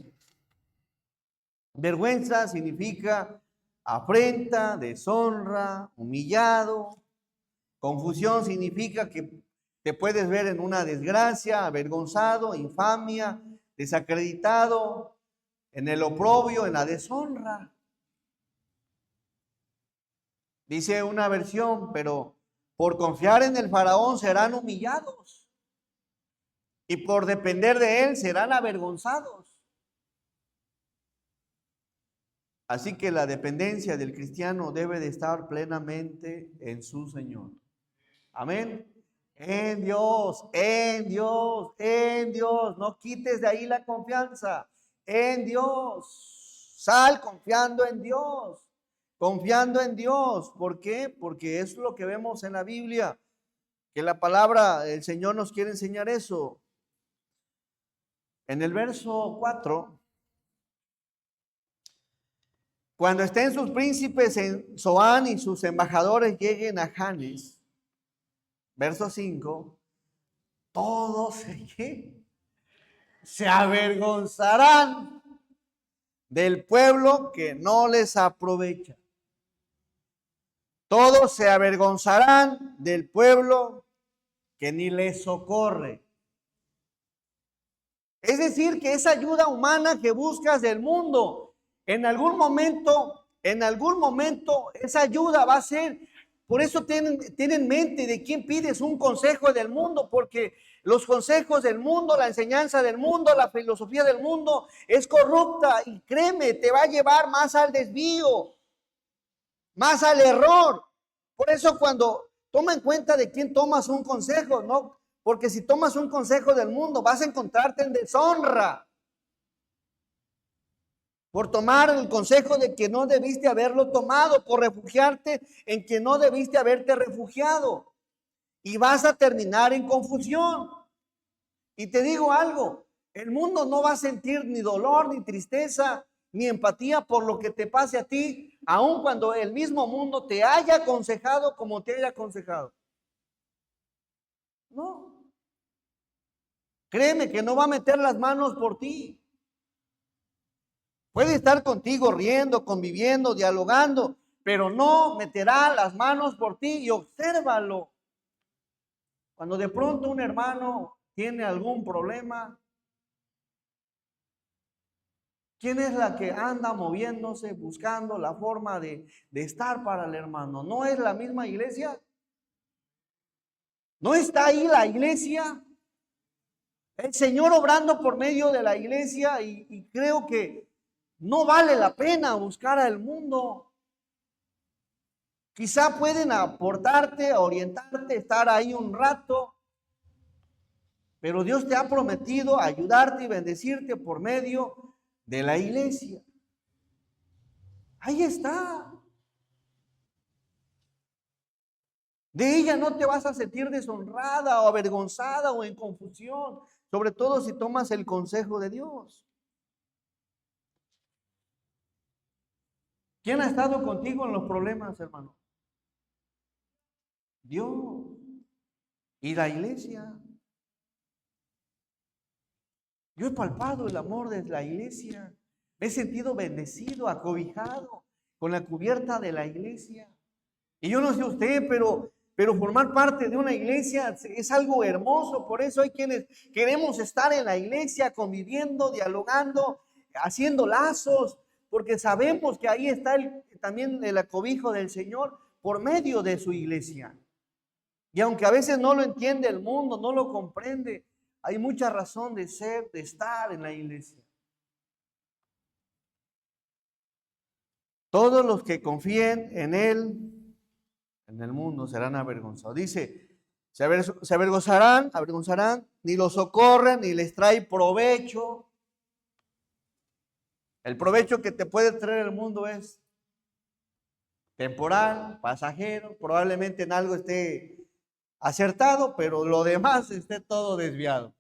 Speaker 1: vergüenza significa afrenta, deshonra, humillado. Confusión significa que te puedes ver en una desgracia, avergonzado, infamia, desacreditado, en el oprobio, en la deshonra. Dice una versión, pero por confiar en el faraón serán humillados y por depender de él serán avergonzados. Así que la dependencia del cristiano debe de estar plenamente en su Señor. Amén. En Dios, en Dios, en Dios. No quites de ahí la confianza. En Dios. Sal confiando en Dios. Confiando en Dios. ¿Por qué? Porque es lo que vemos en la Biblia. Que la palabra, el Señor nos quiere enseñar eso. En el verso 4. Cuando estén sus príncipes en Zoán y sus embajadores lleguen a Janes. Verso 5, todos se avergonzarán del pueblo que no les aprovecha. Todos se avergonzarán del pueblo que ni les socorre. Es decir, que esa ayuda humana que buscas del mundo, en algún momento, esa ayuda va a ser. Por eso ten en mente de quién pides un consejo del mundo, porque Los consejos del mundo, la enseñanza del mundo, la filosofía del mundo es corrupta y créeme, te va a llevar más al desvío, más al error. Por eso cuando toma en cuenta de quién tomas un consejo, ¿no? Porque si tomas un consejo del mundo vas a encontrarte en deshonra por tomar el consejo de que no debiste haberlo tomado, por refugiarte en que no debiste haberte refugiado. Y vas a terminar en confusión. Y te digo algo, el mundo no va a sentir ni dolor, ni tristeza, ni empatía por lo que te pase a ti, aun cuando el mismo mundo te haya aconsejado como te haya aconsejado. No. Créeme que no va a meter las manos por ti. Puede estar contigo riendo, conviviendo, dialogando, pero no meterá las manos por ti y obsérvalo. Cuando de pronto un hermano tiene algún problema, ¿quién es la que anda moviéndose, buscando la forma de estar para el hermano? ¿No es la misma iglesia? ¿No está ahí la iglesia? El Señor obrando por medio de la iglesia y creo que no vale la pena buscar al mundo. Quizá pueden aportarte, orientarte, estar ahí un rato, pero Dios te ha prometido ayudarte y bendecirte por medio de la iglesia. Ahí está. De ella no te vas a sentir deshonrada o avergonzada o en confusión, sobre todo si tomas el consejo de Dios. ¿Quién ha estado contigo en los problemas, hermano? Dios y la iglesia. Yo he palpado el amor de la iglesia. Me he sentido bendecido, acobijado con la cubierta de la iglesia. Y yo no sé usted, pero formar parte de una iglesia es algo hermoso. Por eso hay quienes queremos estar en la iglesia, conviviendo, dialogando, haciendo lazos, porque sabemos que ahí está también el acobijo del Señor por medio de su iglesia. Y aunque a veces no lo entiende el mundo, no lo comprende, hay mucha razón de ser, de estar en la iglesia. Todos los que confíen en Él, en el mundo, serán avergonzados. Dice, se avergonzarán, ni los socorren, ni les trae provecho. El provecho que te puede traer el mundo es temporal, pasajero, probablemente en algo esté acertado, pero lo demás esté todo desviado.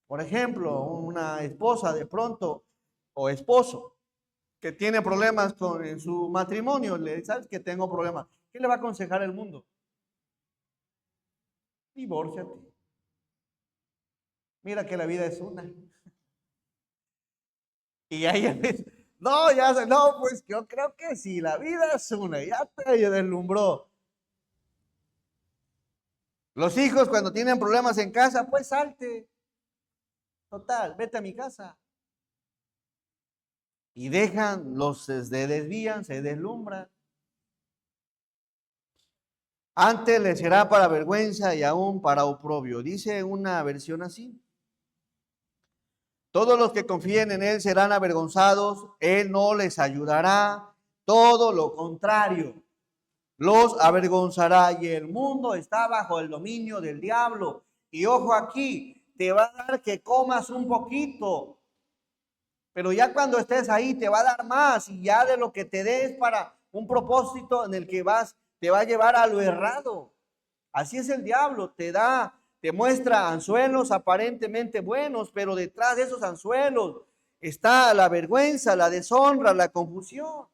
Speaker 1: Por ejemplo, una esposa de pronto, o esposo, que tiene problemas en su matrimonio, le dice, ¿sabes que tengo problemas? ¿Qué le va a aconsejar el mundo? Divórciate. Mira que la vida es una. Y ahí no, no, pues yo creo que sí, la vida es una, ya te deslumbró. Los hijos cuando tienen problemas en casa, pues salte. Total, vete a mi casa. Y se desvían, se deslumbran. Antes les será para vergüenza y aún para oprobio. Dice una versión así. Todos los que confíen en Él serán avergonzados. Él no les ayudará. Todo lo contrario, los avergonzará. Y el mundo está bajo el dominio del diablo. Y ojo aquí, te va a dar que comas un poquito. Pero ya cuando estés ahí te va a dar más. Y ya de lo que te des para un propósito en el que te va a llevar a lo errado. Así es el diablo, te muestra anzuelos aparentemente buenos, pero detrás de esos anzuelos está la vergüenza, la deshonra, la confusión.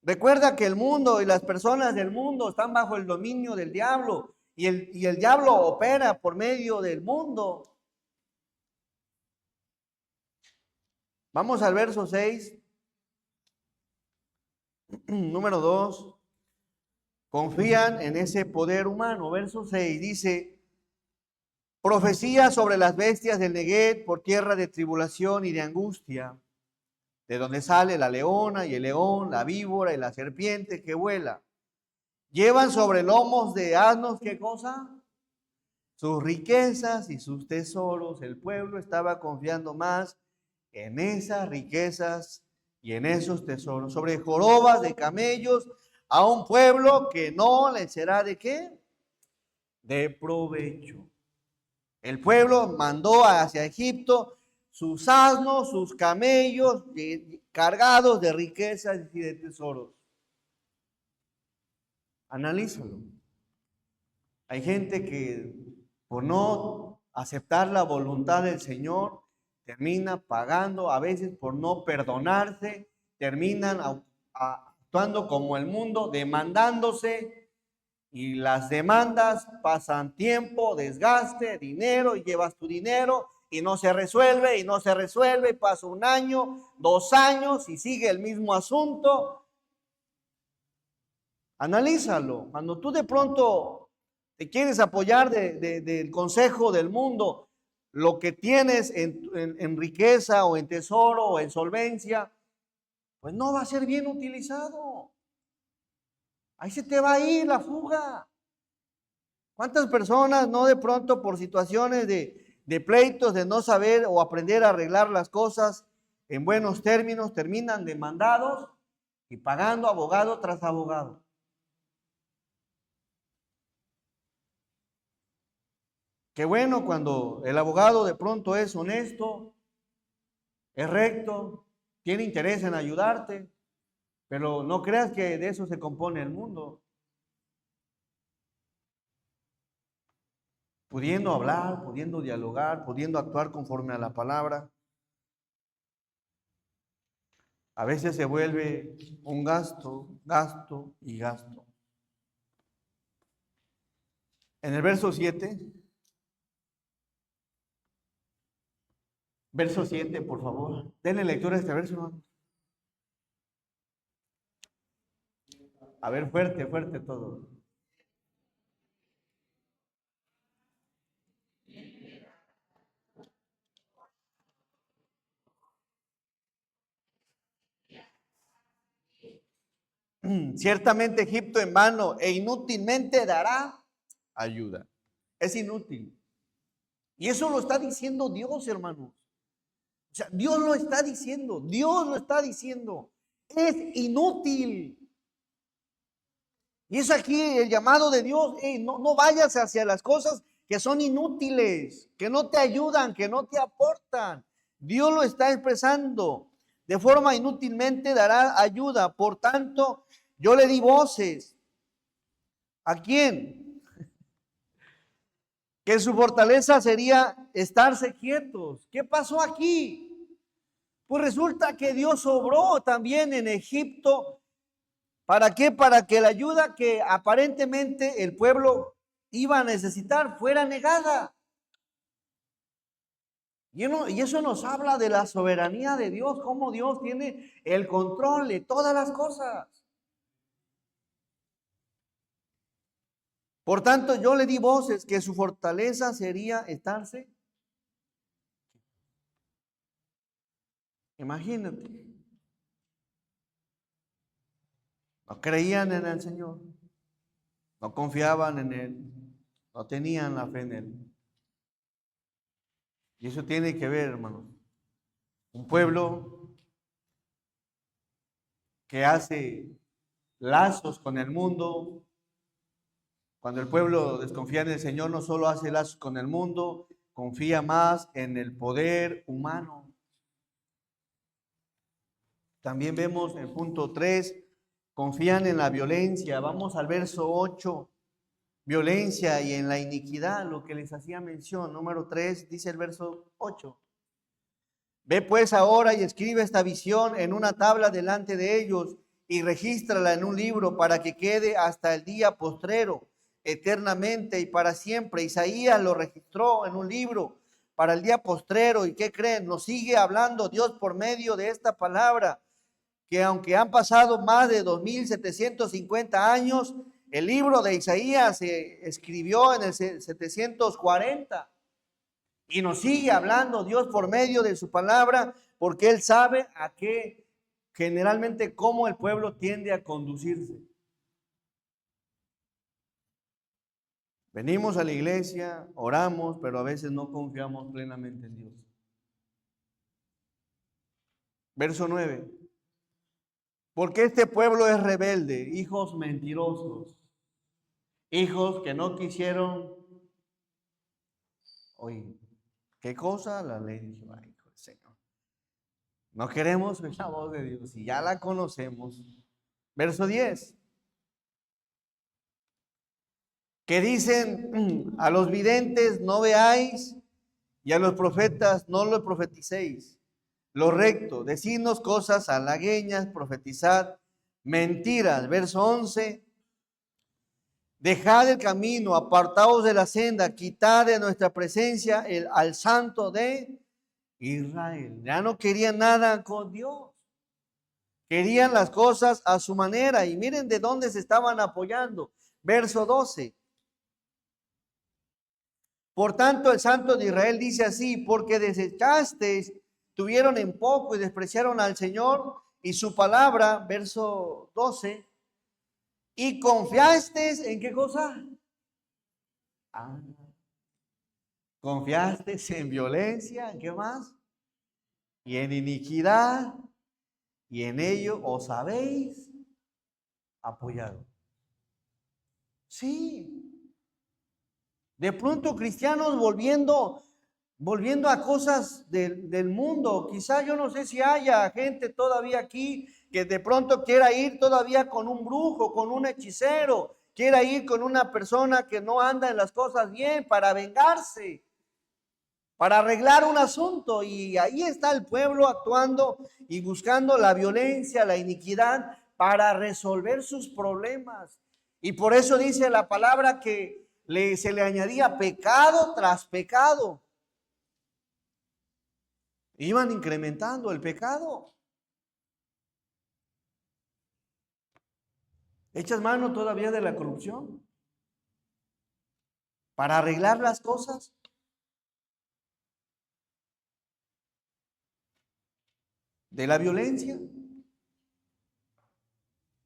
Speaker 1: Recuerda que el mundo y las personas del mundo están bajo el dominio del diablo y el diablo opera por medio del mundo. Vamos al verso 6, número 2. Confían en ese poder humano. Verso 6 dice, profecía sobre las bestias del Neguet por tierra de tribulación y de angustia, de donde sale la leona y el león, la víbora y la serpiente que vuela. Llevan sobre lomos de asnos, ¿qué cosa? Sus riquezas y sus tesoros. El pueblo estaba confiando más en esas riquezas y en esos tesoros, sobre jorobas de camellos, a un pueblo que no le será de qué? De provecho. El pueblo mandó hacia Egipto sus asnos, sus camellos cargados de riquezas y de tesoros. Analízalo. Hay gente que por no aceptar la voluntad del Señor termina pagando, a veces por no perdonarse, terminan actuando como el mundo, demandándose, y las demandas pasan tiempo, desgaste, dinero, y llevas tu dinero y no se resuelve, y no se resuelve, y pasa 1 año, 2 años y sigue el mismo asunto. Analízalo. Cuando tú de pronto te quieres apoyar del consejo del mundo, lo que tienes en riqueza o en tesoro o en solvencia, pues no va a ser bien utilizado. Ahí se te va a ir la fuga. ¿Cuántas personas no de pronto por situaciones de pleitos, de no saber o aprender a arreglar las cosas en buenos términos, terminan demandados y pagando abogado tras abogado? Qué bueno cuando el abogado de pronto es honesto, es recto, tiene interés en ayudarte, pero no creas que de eso se compone el mundo. Pudiendo hablar, pudiendo dialogar, pudiendo actuar conforme a la palabra, a veces se vuelve un gasto, gasto y gasto. En el verso 7, por favor, denle lectura a este verso, hermano. A ver, fuerte, fuerte todo. Ciertamente Egipto en vano e inútilmente dará ayuda. Es inútil. Y eso lo está diciendo Dios, hermanos. O sea, Dios lo está diciendo. Dios lo está diciendo. Es inútil. Y es aquí el llamado de Dios. No vayas hacia las cosas que son inútiles, que no te ayudan, que no te aportan. Dios lo está expresando. De forma inútilmente dará ayuda. Por tanto, yo le di voces. ¿A quién? Que su fortaleza sería estarse quietos. ¿Qué pasó aquí? Pues resulta que Dios obró también en Egipto. ¿Para qué? Para que la ayuda que aparentemente el pueblo iba a necesitar fuera negada. Y eso nos habla de la soberanía de Dios, cómo Dios tiene el control de todas las cosas. Por tanto, yo le di voces que su fortaleza sería estarse. Imagínate. No creían en el Señor. No confiaban en Él. No tenían la fe en Él. Y eso tiene que ver, hermanos. Un pueblo que hace lazos con el mundo. Cuando el pueblo desconfía en el Señor, no solo hace lazos con el mundo, confía más en el poder humano. También vemos en punto 3, confían en la violencia. Vamos al verso 8, violencia y en la iniquidad, lo que les hacía mención. Número 3, dice el verso 8. Ve pues ahora y escribe esta visión en una tabla delante de ellos y regístrala en un libro para que quede hasta el día postrero, eternamente y para siempre. Isaías lo registró en un libro para el día postrero. ¿Y qué creen? Nos sigue hablando Dios por medio de esta palabra, que aunque han pasado más de 2750 años, el libro de Isaías se escribió en el 740. Y nos sigue hablando Dios por medio de su palabra, porque Él sabe a qué, generalmente, cómo el pueblo tiende a conducirse. Venimos a la iglesia, oramos, pero a veces no confiamos plenamente en Dios. Verso 9. Porque este pueblo es rebelde, hijos mentirosos, hijos que no quisieron oír. ¿Qué cosa? La ley de Jehová, hijo del Señor. No queremos oír la voz de Dios y ya la conocemos. Verso 10. Que dicen a los videntes no veáis y a los profetas no lo profeticéis. Lo recto, decidnos cosas halagueñas, profetizad mentiras. Verso 11. Dejad el camino, apartaos de la senda, quitad de nuestra presencia al santo de Israel. Ya no querían nada con Dios. Querían las cosas a su manera. Y miren de dónde se estaban apoyando. Verso 12. Por tanto, el santo de Israel dice así, porque desechasteis, tuvieron en poco y despreciaron al Señor y su palabra, verso 12, y confiasteis en qué cosa. Confiasteis en violencia, ¿en qué más? Y en iniquidad, y en ello os habéis apoyado. Sí. De pronto cristianos volviendo a cosas del mundo. Quizá yo no sé si haya gente todavía aquí que de pronto quiera ir todavía con un brujo, con un hechicero, quiera ir con una persona que no anda en las cosas bien para vengarse, para arreglar un asunto. Y ahí está el pueblo actuando y buscando la violencia, la iniquidad para resolver sus problemas. Y por eso dice la palabra que se le añadía pecado tras pecado. Iban incrementando el pecado. ¿Echas mano todavía de la corrupción para arreglar las cosas? ¿De la violencia?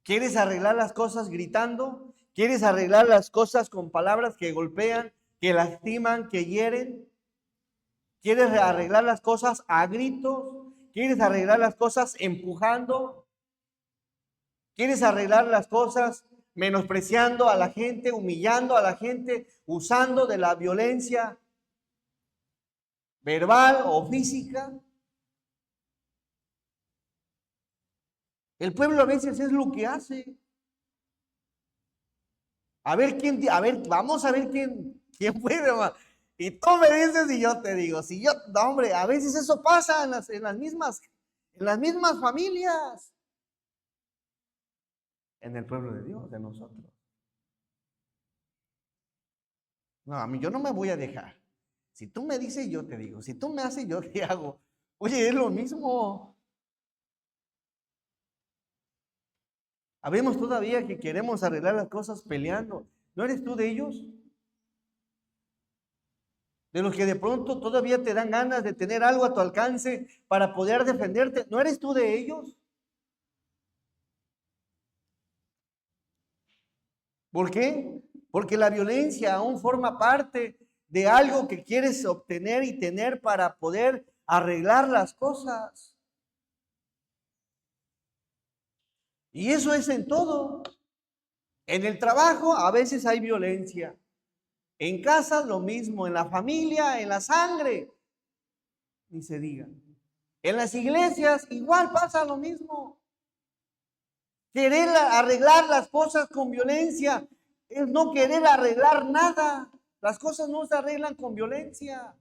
Speaker 1: ¿Quieres arreglar las cosas gritando? ¿Quieres arreglar las cosas con palabras que golpean, que lastiman, que hieren? ¿Quieres arreglar las cosas a gritos? ¿Quieres arreglar las cosas empujando? ¿Quieres arreglar las cosas menospreciando a la gente, humillando a la gente, usando de la violencia verbal o física? El pueblo a veces es lo que hace. Vamos a ver quién puede más. Y tú me dices y yo te digo, si yo, no, hombre, a veces eso pasa en las mismas familias, en el pueblo de Dios, de nosotros. No, a mí yo no me voy a dejar. Si tú me dices, yo te digo. Si tú me haces, yo te hago. Oye, es lo mismo. Habemos todavía que queremos arreglar las cosas peleando. ¿No eres tú de ellos? De los que de pronto todavía te dan ganas de tener algo a tu alcance para poder defenderte. ¿No eres tú de ellos? ¿Por qué? Porque la violencia aún forma parte de algo que quieres obtener y tener para poder arreglar las cosas. Y eso es en todo. En el trabajo a veces hay violencia. En casa lo mismo, en la familia, en la sangre, ni se diga. En las iglesias igual pasa lo mismo. Querer arreglar las cosas con violencia es no querer arreglar nada. Las cosas no se arreglan con violencia.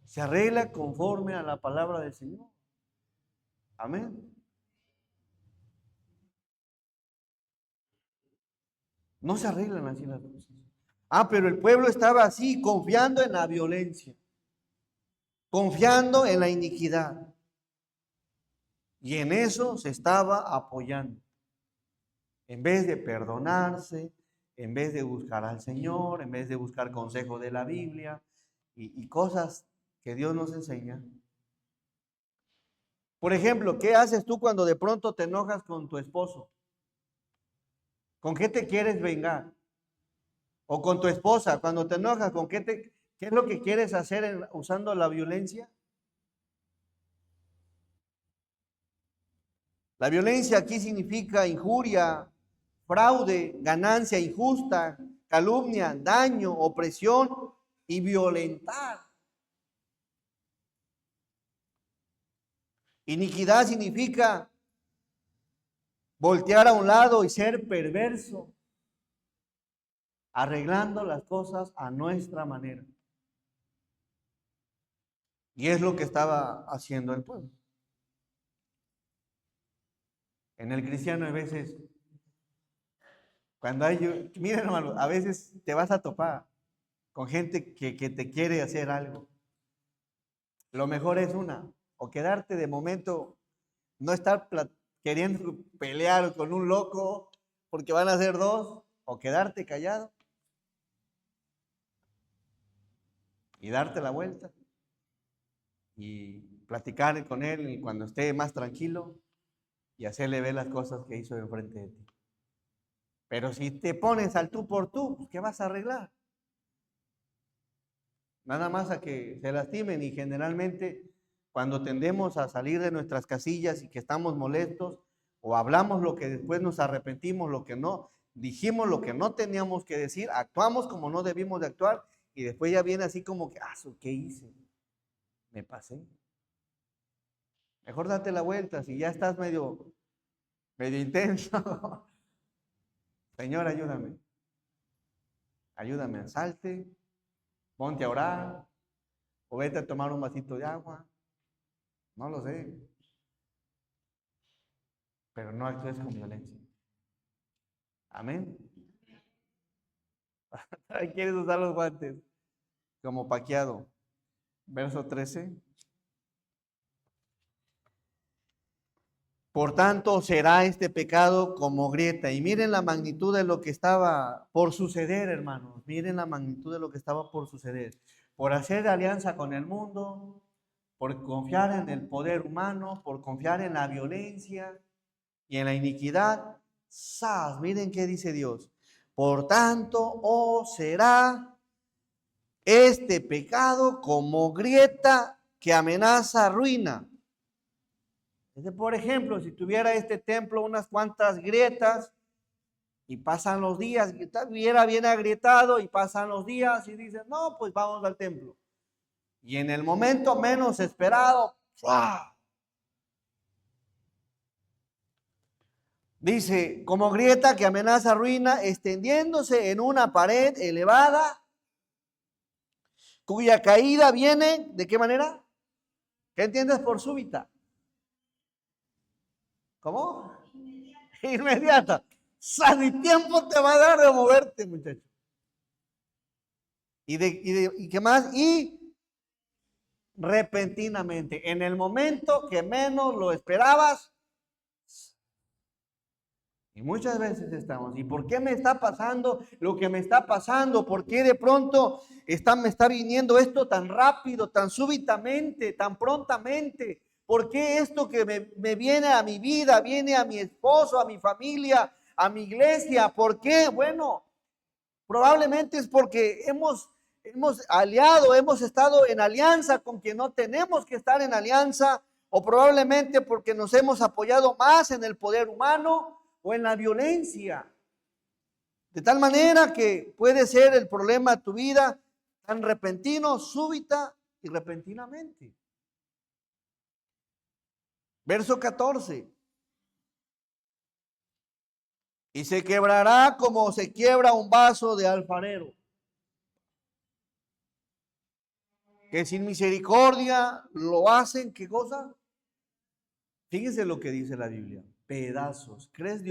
Speaker 1: Se arregla conforme a la palabra del Señor. Amén. No se arreglan así las cosas. Pero el pueblo estaba así, confiando en la violencia, confiando en la iniquidad. Y en eso se estaba apoyando. En vez de perdonarse, en vez de buscar al Señor, en vez de buscar consejo de la Biblia y cosas que Dios nos enseña. Por ejemplo, ¿qué haces tú cuando de pronto te enojas con tu esposo? ¿Con qué te quieres vengar? O con tu esposa, cuando te enojas, ¿qué es lo que quieres hacer usando la violencia? La violencia aquí significa injuria, fraude, ganancia injusta, calumnia, daño, opresión y violentar. Iniquidad significa voltear a un lado y ser perverso, arreglando las cosas a nuestra manera. Y es lo que estaba haciendo el pueblo. En el cristiano a veces, miren hermano, a veces te vas a topar con gente que te quiere hacer algo. Lo mejor es o quedarte de momento, no estar queriendo pelear con un loco porque van a ser dos, o quedarte callado y darte la vuelta y platicar con él cuando esté más tranquilo y hacerle ver las cosas que hizo enfrente de ti. Pero si te pones al tú por tú, pues, ¿qué vas a arreglar? Nada más a que se lastimen, y generalmente cuando tendemos a salir de nuestras casillas y que estamos molestos o hablamos lo que después nos arrepentimos, lo que no, dijimos lo que no teníamos que decir, actuamos como no debimos de actuar y después ya viene así como que, ¿qué hice? Me pasé. Mejor date la vuelta, si ya estás medio intenso. Señor, ayúdame, salte, ponte a orar, o vete a tomar un vasito de agua, no lo sé, pero no actúes con violencia. Amén. ¿Quieres usar los guantes? Como Paquiado. Verso 13. Por tanto, será este pecado como grieta. Y miren la magnitud de lo que estaba por suceder, hermanos. Miren la magnitud de lo que estaba por suceder. Por hacer alianza con el mundo, por confiar en el poder humano, por confiar en la violencia y en la iniquidad. ¡Sas! Miren qué dice Dios. Por tanto, será este pecado como grieta que amenaza ruina. Por ejemplo, si tuviera este templo unas cuantas grietas y pasan los días, estuviera bien agrietado y pasan los días y dicen, no, pues vamos al templo. Y en el momento menos esperado, ¡fua! Dice, como grieta que amenaza ruina, extendiéndose en una pared elevada, cuya caída viene, ¿de qué manera? ¿Qué entiendes por súbita? ¿Cómo? Inmediata. Ni tiempo te va a dar de moverte, muchacho. ¿Y qué más? Y repentinamente, en el momento que menos lo esperabas. Y muchas veces estamos, ¿y por qué me está pasando lo que me está pasando? ¿Por qué de pronto me está viniendo esto tan rápido, tan súbitamente, tan prontamente? ¿Por qué esto que me viene a mi vida, viene a mi esposo, a mi familia, a mi iglesia? ¿Por qué? Bueno, probablemente es porque hemos aliado, hemos estado en alianza con quien no tenemos que estar en alianza, o probablemente porque nos hemos apoyado más en el poder humano o en la violencia. De tal manera que puede ser el problema de tu vida tan repentino, súbita y repentinamente. Verso 14. Y se quebrará como se quiebra un vaso de alfarero, que sin misericordia lo hacen, ¿qué cosa? Fíjense lo que dice la Biblia, pedazos. ¿Crees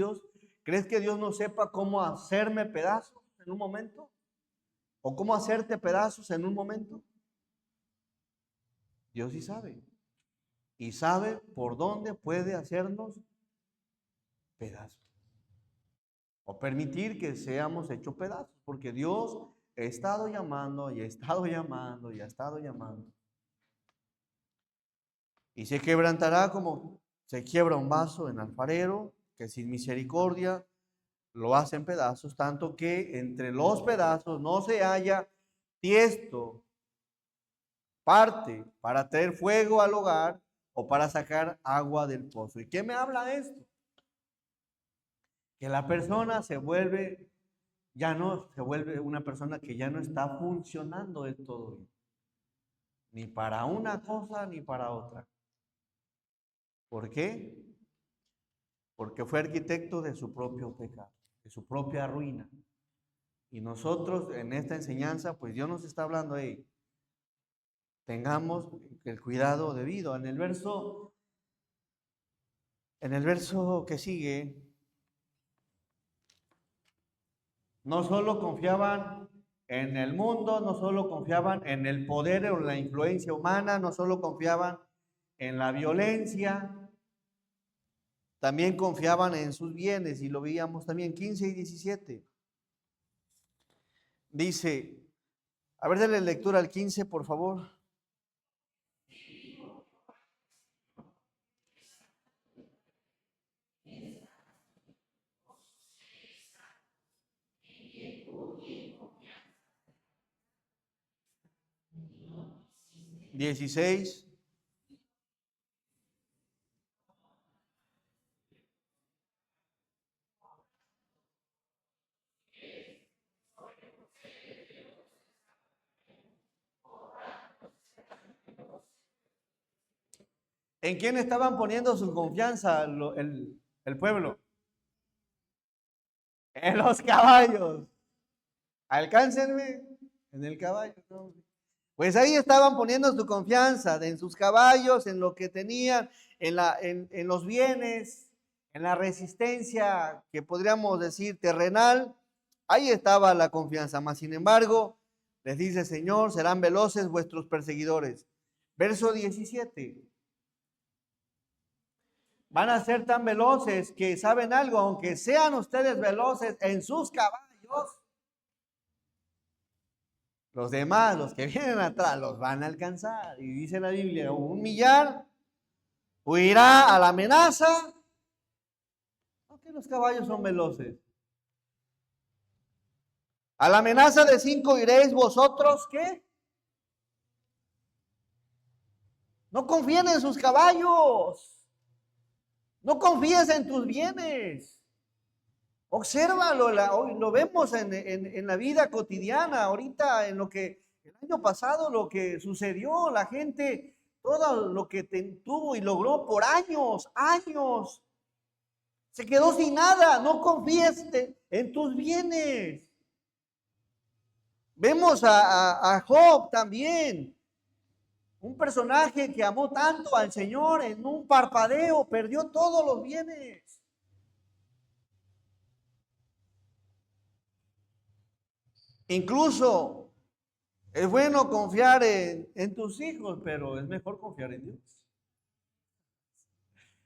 Speaker 1: que Dios no sepa cómo hacerme pedazos en un momento? ¿O cómo hacerte pedazos en un momento? Dios sí sabe. Y sabe por dónde puede hacernos pedazos. O permitir que seamos hechos pedazos. Porque Dios ha estado llamando y ha estado llamando y ha estado llamando. Y se quebrantará como se quiebra un vaso en alfarero, que sin misericordia lo hacen pedazos, tanto que entre los pedazos no se halla tiesto, parte para traer fuego al hogar o para sacar agua del pozo. ¿Y qué me habla esto? Que la persona ya no se vuelve una persona que ya no está funcionando del todo bien, ni para una cosa ni para otra. ¿Por qué? Porque fue arquitecto de su propio pecado, de su propia ruina. Y nosotros en esta enseñanza, pues Dios nos está hablando ahí. Tengamos el cuidado debido. En el verso que sigue, no solo confiaban en el mundo, no solo confiaban en el poder o la influencia humana, no solo confiaban en la violencia, también confiaban en sus bienes, y lo veíamos también 15 y 17. Dice, a ver, dale lectura al 15, por favor. Dieciséis. ¿En quién estaban poniendo su confianza el pueblo? En los caballos. Alcáncenme en el caballo. No. Pues ahí estaban poniendo su confianza en sus caballos, en lo que tenían, en los bienes, en la resistencia que podríamos decir terrenal. Ahí estaba la confianza. Mas sin embargo, les dice: Señor, serán veloces vuestros perseguidores. Verso 17. Van a ser tan veloces que, ¿saben algo? Aunque sean ustedes veloces en sus caballos, los demás, los que vienen atrás, los van a alcanzar. Y dice la Biblia: un millar huirá a la amenaza, aunque los caballos son veloces. A la amenaza de 5 iréis vosotros, ¿qué? No confíen en sus caballos. No confíes en tus bienes. Obsérvalo, hoy lo vemos en la vida cotidiana, ahorita en lo que el año pasado, lo que sucedió, la gente, todo lo que tuvo y logró por años, se quedó sin nada. No confíes en tus bienes. Vemos a Job también, un personaje que amó tanto al Señor, en un parpadeo perdió todos los bienes. Incluso es bueno confiar en tus hijos, pero es mejor confiar en Dios.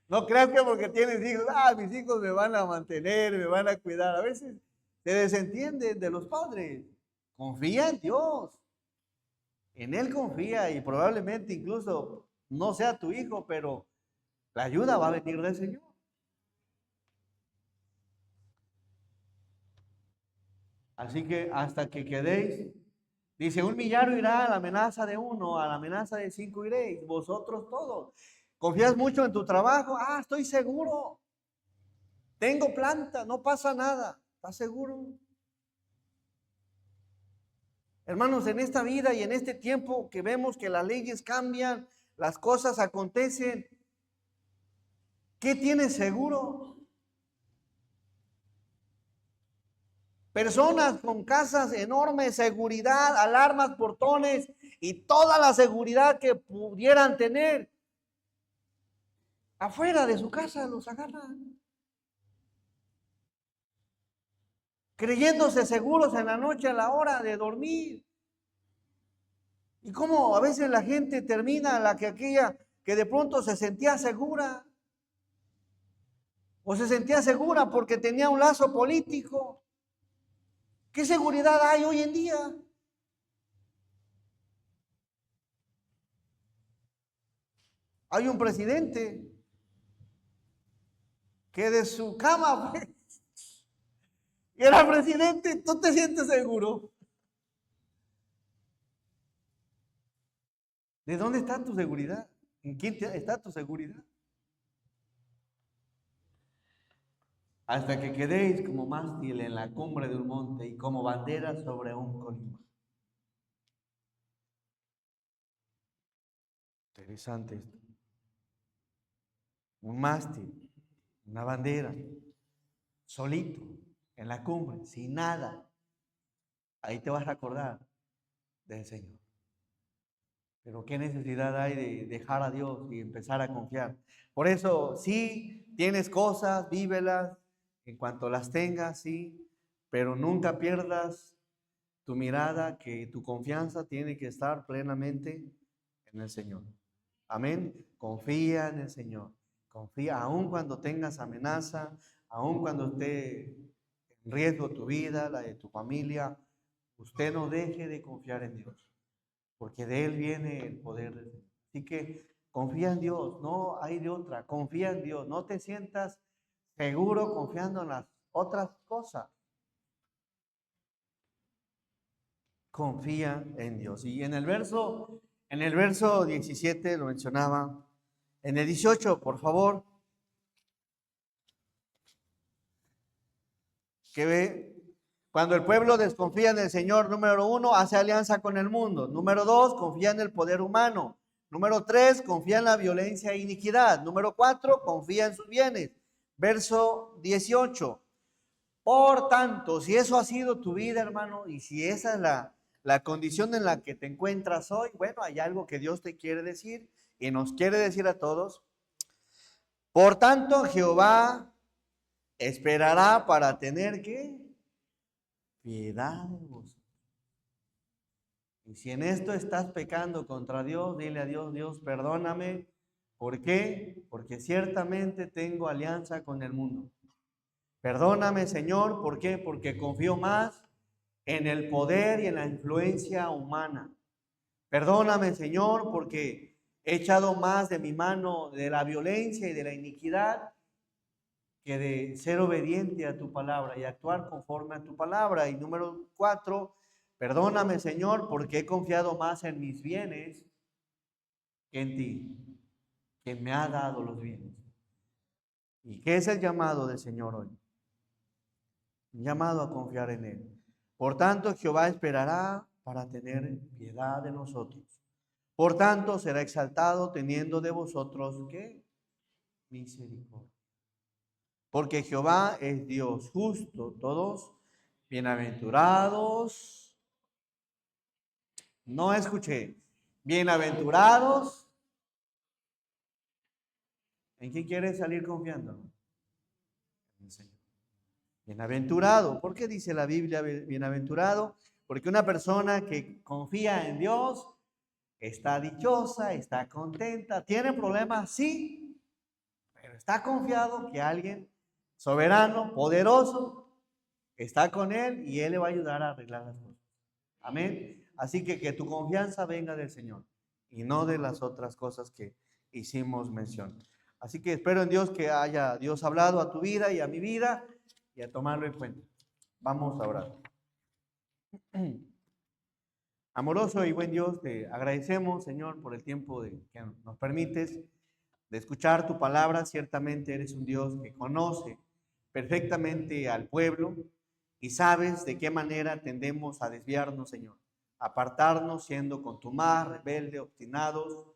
Speaker 1: No creas que porque tienes hijos, mis hijos me van a mantener, me van a cuidar. A veces se desentienden de los padres. Confía en Dios. En Él confía, y probablemente incluso no sea tu hijo, pero la ayuda va a venir del Señor. Así que hasta que quedéis, dice: un millar irá a la amenaza de uno, a la amenaza de 5 iréis, vosotros todos. ¿Confías mucho en tu trabajo? Estoy seguro. Tengo planta, no pasa nada. ¿Estás seguro? Hermanos, en esta vida y en este tiempo que vemos que las leyes cambian, las cosas acontecen, ¿qué tienes seguro? Personas con casas enormes, seguridad, alarmas, portones y toda la seguridad que pudieran tener. Afuera de su casa los agarran, creyéndose seguros en la noche a la hora de dormir. Y cómo a veces la gente termina, aquella que de pronto se sentía segura, o se sentía segura porque tenía un lazo político. ¿Qué seguridad hay hoy en día? Hay un presidente que de su cama era presidente, ¿tú te sientes seguro? ¿De dónde está tu seguridad? ¿En quién está tu seguridad? Hasta que quedéis como mástil en la cumbre de un monte y como bandera sobre un colima. Interesante esto. Un mástil, una bandera, solito, en la cumbre, sin nada. Ahí te vas a acordar del Señor. Pero qué necesidad hay de dejar a Dios y empezar a confiar. Por eso, sí, tienes cosas, vívelas, en cuanto las tengas, sí, pero nunca pierdas tu mirada, que tu confianza tiene que estar plenamente en el Señor. Amén. Confía en el Señor. Confía, aun cuando tengas amenaza, aun cuando esté en riesgo tu vida, la de tu familia, usted no deje de confiar en Dios, porque de Él viene el poder. Así que confía en Dios, no hay de otra. Confía en Dios, no te sientas seguro confiando en las otras cosas. Confía en Dios. Y en el verso 17 lo mencionaba. En el 18, por favor, que ve, cuando el pueblo desconfía en el Señor, número 1, hace alianza con el mundo. Número 2, confía en el poder humano. Número 3, confía en la violencia e iniquidad. Número 4, confía en sus bienes. Verso 18. Por tanto, si eso ha sido tu vida, hermano, y si esa es la condición en la que te encuentras hoy, bueno, hay algo que Dios te quiere decir y nos quiere decir a todos. Por tanto, Jehová esperará para tener, ¿qué? Piedad de vosotros. Y si en esto estás pecando contra Dios, dile a Dios, Dios, perdóname. ¿Por qué? Porque ciertamente tengo alianza con el mundo. Perdóname, Señor, ¿por qué? Porque confío más en el poder y en la influencia humana. Perdóname, Señor, porque he echado más de mi mano de la violencia y de la iniquidad que de ser obediente a tu palabra y actuar conforme a tu palabra. Y número 4, perdóname, Señor, porque he confiado más en mis bienes que en ti, que me ha dado los bienes. ¿Y qué es el llamado del Señor hoy? Un llamado a confiar en Él. Por tanto, Jehová esperará para tener piedad de nosotros. Por tanto, será exaltado teniendo de vosotros, ¿qué? Misericordia. Porque Jehová es Dios justo, todos bienaventurados. No escuché. Bienaventurados. ¿En quién quieres salir confiando? En el Señor. Bienaventurado. ¿Por qué dice la Biblia bienaventurado? Porque una persona que confía en Dios está dichosa, está contenta. ¿Tiene problemas? Sí, pero está confiado que alguien soberano, poderoso, está con él y él le va a ayudar a arreglar las cosas. Amén. Así que tu confianza venga del Señor y no de las otras cosas que hicimos mención. Así que espero en Dios que haya Dios hablado a tu vida y a mi vida y a tomarlo en cuenta. Vamos a orar. Amoroso y buen Dios, te agradecemos, Señor, por el tiempo que nos permites de escuchar tu palabra. Ciertamente eres un Dios que conoce perfectamente al pueblo y sabes de qué manera tendemos a desviarnos, Señor, apartarnos siendo contumaz, rebelde, obstinados,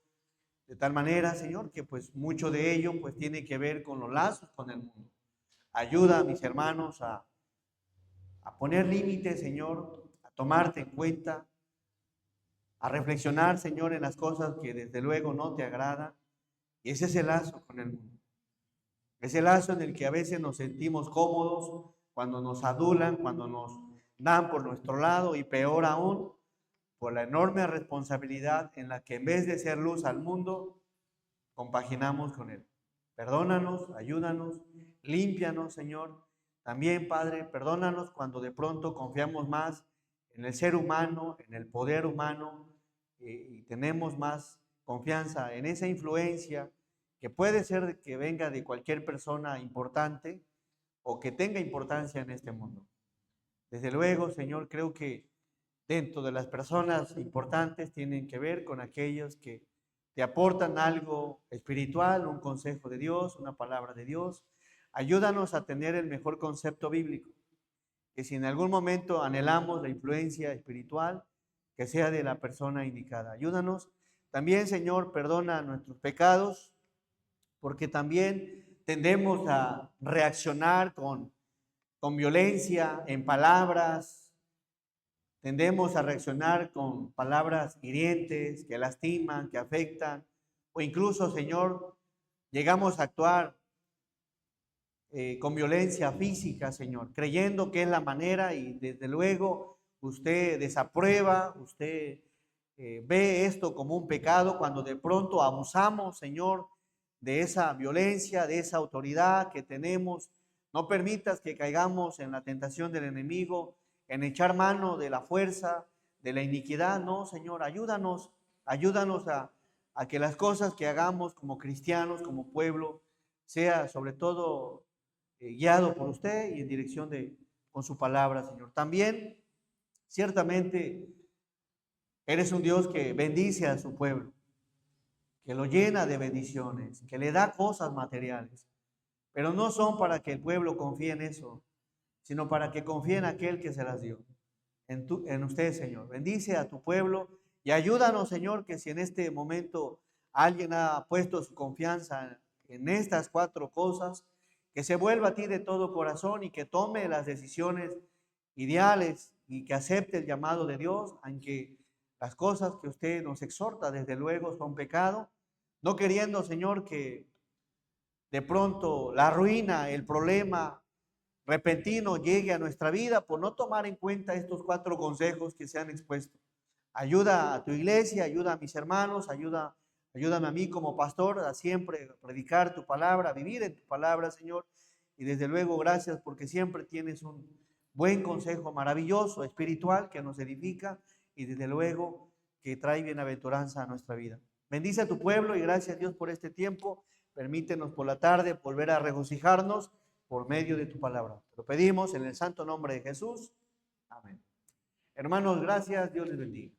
Speaker 1: de tal manera, Señor, que pues mucho de ello pues tiene que ver con los lazos con el mundo. Ayuda a mis hermanos a poner límites, Señor, a tomarte en cuenta, a reflexionar, Señor, en las cosas que desde luego no te agradan. Y ese es el lazo con el mundo. Es el lazo en el que a veces nos sentimos cómodos, cuando nos adulan, cuando nos dan por nuestro lado y peor aún, por la enorme responsabilidad en la que en vez de ser luz al mundo, compaginamos con él. Perdónanos, ayúdanos, límpianos, Señor. También, Padre, perdónanos cuando de pronto confiamos más en el ser humano, en el poder humano, y tenemos más confianza en esa influencia que puede ser que venga de cualquier persona importante o que tenga importancia en este mundo. Desde luego, Señor, creo que dentro de las personas importantes tienen que ver con aquellos que te aportan algo espiritual, un consejo de Dios, una palabra de Dios. Ayúdanos a tener el mejor concepto bíblico, que si en algún momento anhelamos la influencia espiritual, que sea de la persona indicada. Ayúdanos. También, Señor, perdona nuestros pecados, porque también tendemos a reaccionar con violencia en palabras, tendemos a reaccionar con palabras hirientes que lastiman, que afectan, o incluso, Señor, llegamos a actuar con violencia física, Señor, creyendo que es la manera y desde luego usted desaprueba, usted ve esto como un pecado cuando de pronto abusamos, Señor, de esa violencia, de esa autoridad que tenemos. No permitas que caigamos en la tentación del enemigo, en echar mano de la fuerza, de la iniquidad. No, Señor, ayúdanos, ayúdanos a que las cosas que hagamos como cristianos, como pueblo, sea sobre todo guiado por usted y en dirección con su palabra, Señor. También, ciertamente, eres un Dios que bendice a su pueblo, que lo llena de bendiciones, que le da cosas materiales, pero no son para que el pueblo confíe en eso, sino para que confíe en aquel que se las dio, en usted, Señor. Bendice a tu pueblo y ayúdanos, Señor, que si en este momento alguien ha puesto su confianza en estas 4 cosas, que se vuelva a ti de todo corazón y que tome las decisiones ideales y que acepte el llamado de Dios, aunque las cosas que usted nos exhorta, desde luego, son pecado, no queriendo, Señor, que de pronto la ruina, el problema repentino llegue a nuestra vida por no tomar en cuenta estos 4 consejos que se han expuesto. Ayuda a tu iglesia, ayuda a mis hermanos, ayúdame a mí como pastor a siempre predicar tu palabra, a vivir en tu palabra, Señor. Y desde luego, gracias porque siempre tienes un buen consejo maravilloso, espiritual, que nos edifica y desde luego que trae bienaventuranza a nuestra vida. Bendice a tu pueblo y gracias, Dios, por este tiempo. Permítenos por la tarde volver a regocijarnos por medio de tu palabra. Te lo pedimos en el santo nombre de Jesús. Amén. Hermanos, gracias. Dios les bendiga.